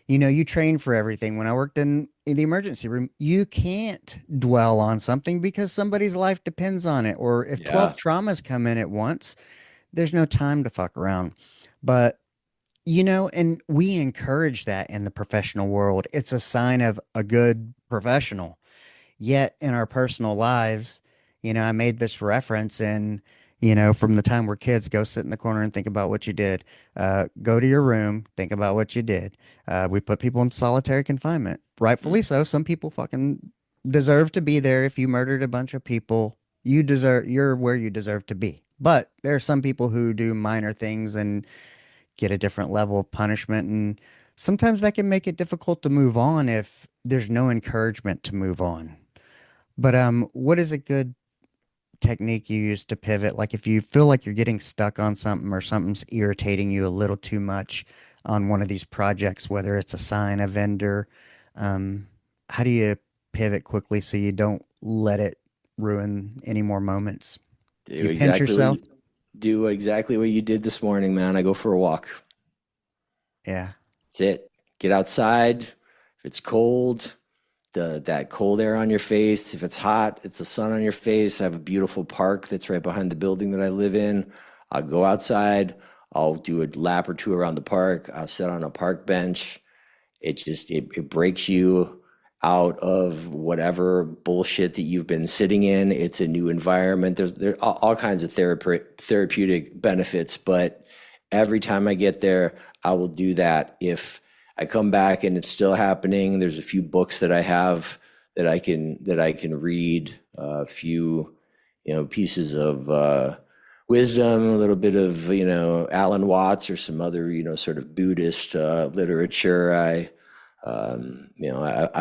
you train for everything. When I worked in the emergency room, you can't dwell on something because somebody's life depends on it. Or if 12 Yeah. traumas come in at once, there's no time to fuck around. But, and we encourage that in the professional world. It's a sign of a good professional. Yet in our personal lives, I made this reference and, from the time we're kids, go sit in the corner and think about what you did. Go to your room, think about what you did. We put people in solitary confinement, rightfully so. Some people fucking deserve to be there. If you murdered a bunch of people, you're where you deserve to be. But there are some people who do minor things and get a different level of punishment. And sometimes that can make it difficult to move on if there's no encouragement to move on. But what is a good technique you use to pivot? Like if you feel like you're getting stuck on something or something's irritating you a little too much on one of these projects, whether it's a sign, a vendor, um, how do you pivot quickly so you don't let it ruin any more moments? Do Do you pinch exactly what yourself? you do exactly what you did this morning, man. I go for a walk. Yeah. That's it. Get outside. If it's cold, that cold air on your face. If it's hot, it's the sun on your face. I have a beautiful park that's right behind the building that I live in. I'll go outside. I'll do a lap or two around the park. I'll sit on a park bench. It breaks you out of whatever bullshit that you've been sitting in. It's a new environment. There are all kinds of therapeutic benefits, but every time I get there, I will do that. If I come back and it's still happening, there's a few books that I have that I can read, a few pieces of wisdom, a little bit of Alan Watts or some other sort of Buddhist literature. I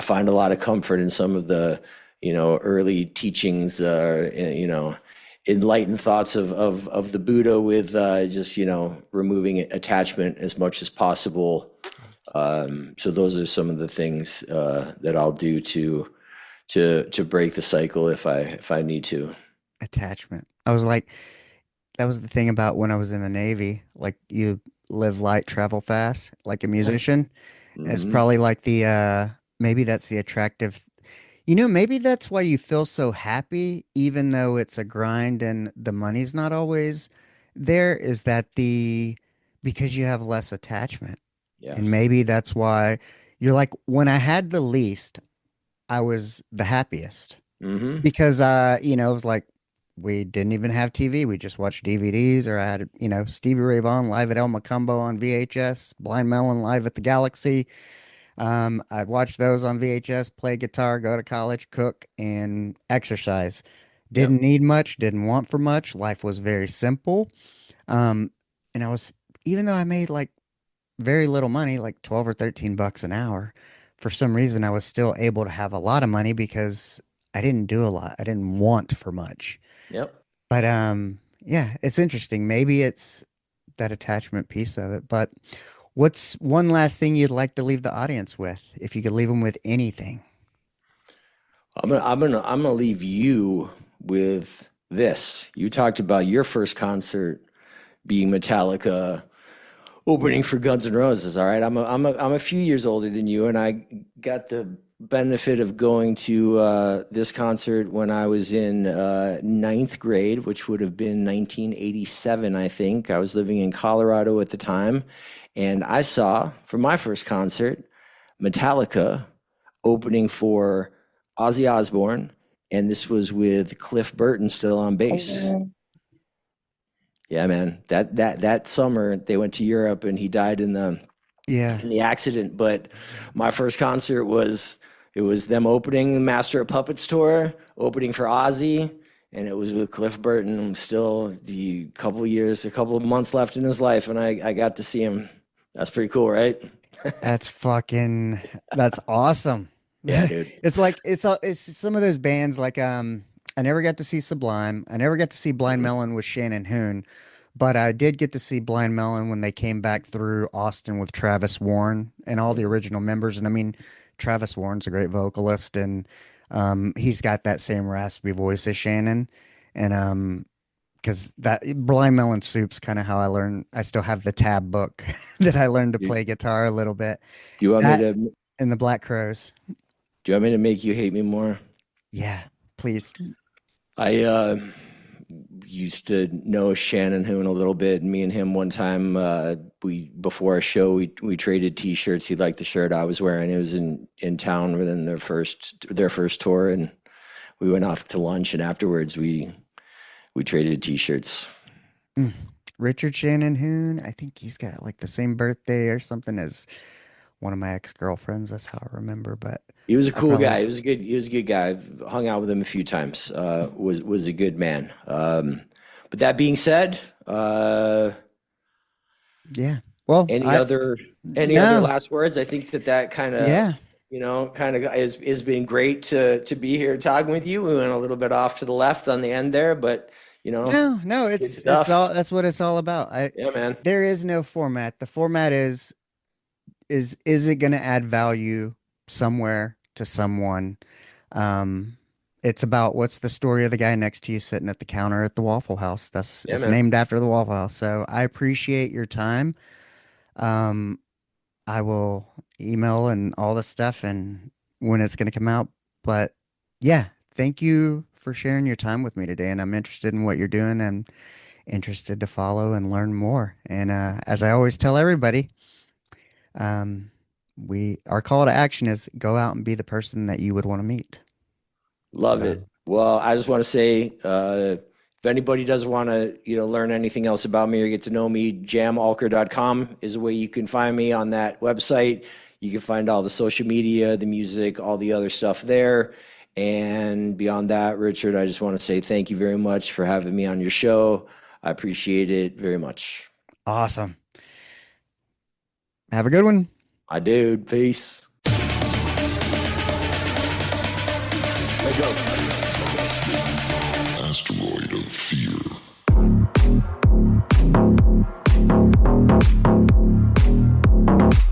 find a lot of comfort in some of the early teachings, enlightened thoughts of the Buddha with just removing attachment as much as possible. So those are some of the things that I'll do to break the cycle if I need to. Attachment. I was like, that was the thing about when I was in the Navy. Like you live light, travel fast, like a Yeah. musician. And it's Hmm. probably like maybe that's the attractive, maybe that's why you feel so happy, even though it's a grind and the money's not always there, is that because you have less attachment. Yeah. And maybe that's why you're like, when I had the least, I was the happiest Hmm. because, it was like, we didn't even have TV. We just watched DVDs, or I had, Stevie Ray Vaughan live at El Macumbo on VHS, Blind Melon live at the Galaxy. I'd watch those on VHS, play guitar, go to college, cook, and exercise. Yep. Didn't need much, didn't want for much. Life was very simple. Um, and even though I made like very little money, like 12 or 13 bucks an hour, for some reason I was still able to have a lot of money because I didn't do a lot. I didn't want for much. Yep. But yeah, it's interesting. Maybe it's that attachment piece of it. But what's one last thing you'd like to leave the audience with, if you could leave them with anything? I'm gonna leave you with this. You talked about your first concert being Metallica opening for Guns N' Roses. All right, I'm a few years older than you, and I got the benefit of going to this concert when I was in ninth grade, which would have been 1987, I think. I was living in Colorado at the time, and I saw for my first concert Metallica opening for Ozzy Osbourne and this was with Cliff Burton still on bass. Oh, Yeah, man. That summer they went to Europe and he died yeah, in the accident. But my first concert was it was them opening the Master of Puppets tour, opening for Ozzy, and it was with Cliff Burton. Still the couple years, a couple of months left in his life, and I got to see him. That's pretty cool, right? that's fucking that's awesome. Yeah, dude. It's like it's some of those bands like I never got to see Sublime. I never got to see Blind Mhm. Melon with Shannon Hoon, but I did get to see Blind Melon when they came back through Austin with Travis Warren and all the Mhm. original members. And I mean, Travis Warren's a great vocalist, and he's got that same raspy voice as Shannon. And because that Blind Melon Soup's kind of how I learned. I still have the tab book that I learned to Do, play guitar a little bit. do you want me That to do and the Black Crows. you want me to make you hate me more? Yeah, please. I used to know Shannon Hoon a little bit. Me and him one time, we before a show we traded T-shirts. He liked the shirt I was wearing. It was in town within their first tour, and we went off to lunch. And afterwards, we traded T-shirts. Mm. Richard Shannon Hoon. I think he's got like the same birthday or something as one of my ex-girlfriends. That's how I remember. But He was a I cool probably, guy. He was a good guy. I've hung out with him a few times. Was a good man. But that being said, yeah. Well, any I other any other no, last words? I think that kind of yeah, is been great to be here talking with you. We went a little bit off to the left on the end there, but no, no. good It's stuff. all that's what it's all about. Yeah, man. There is no format. The format is it going to add value somewhere to someone? Um, it's about what's the story of the guy next to you sitting at the counter at the Waffle House. That's Yeah, it's man. named after the Waffle House. So I appreciate your time. Um, I will email and all this stuff and when it's going to come out. But yeah, thank you for sharing your time with me today. And I'm interested in what you're doing and interested to follow and learn more. And as I always tell everybody, um, our call to action is go out and be the person that you would want to meet. Love So it. Well, I just want to say, if anybody does want to, learn anything else about me or get to know me, jamalker.com is a way you can find me on that website. You can find all the social media, the music, all the other stuff there. And beyond that, Richard, I just want to say thank you very much for having me on your show. I appreciate it very much. awesome. Have a good one. I do. Peace. Let go.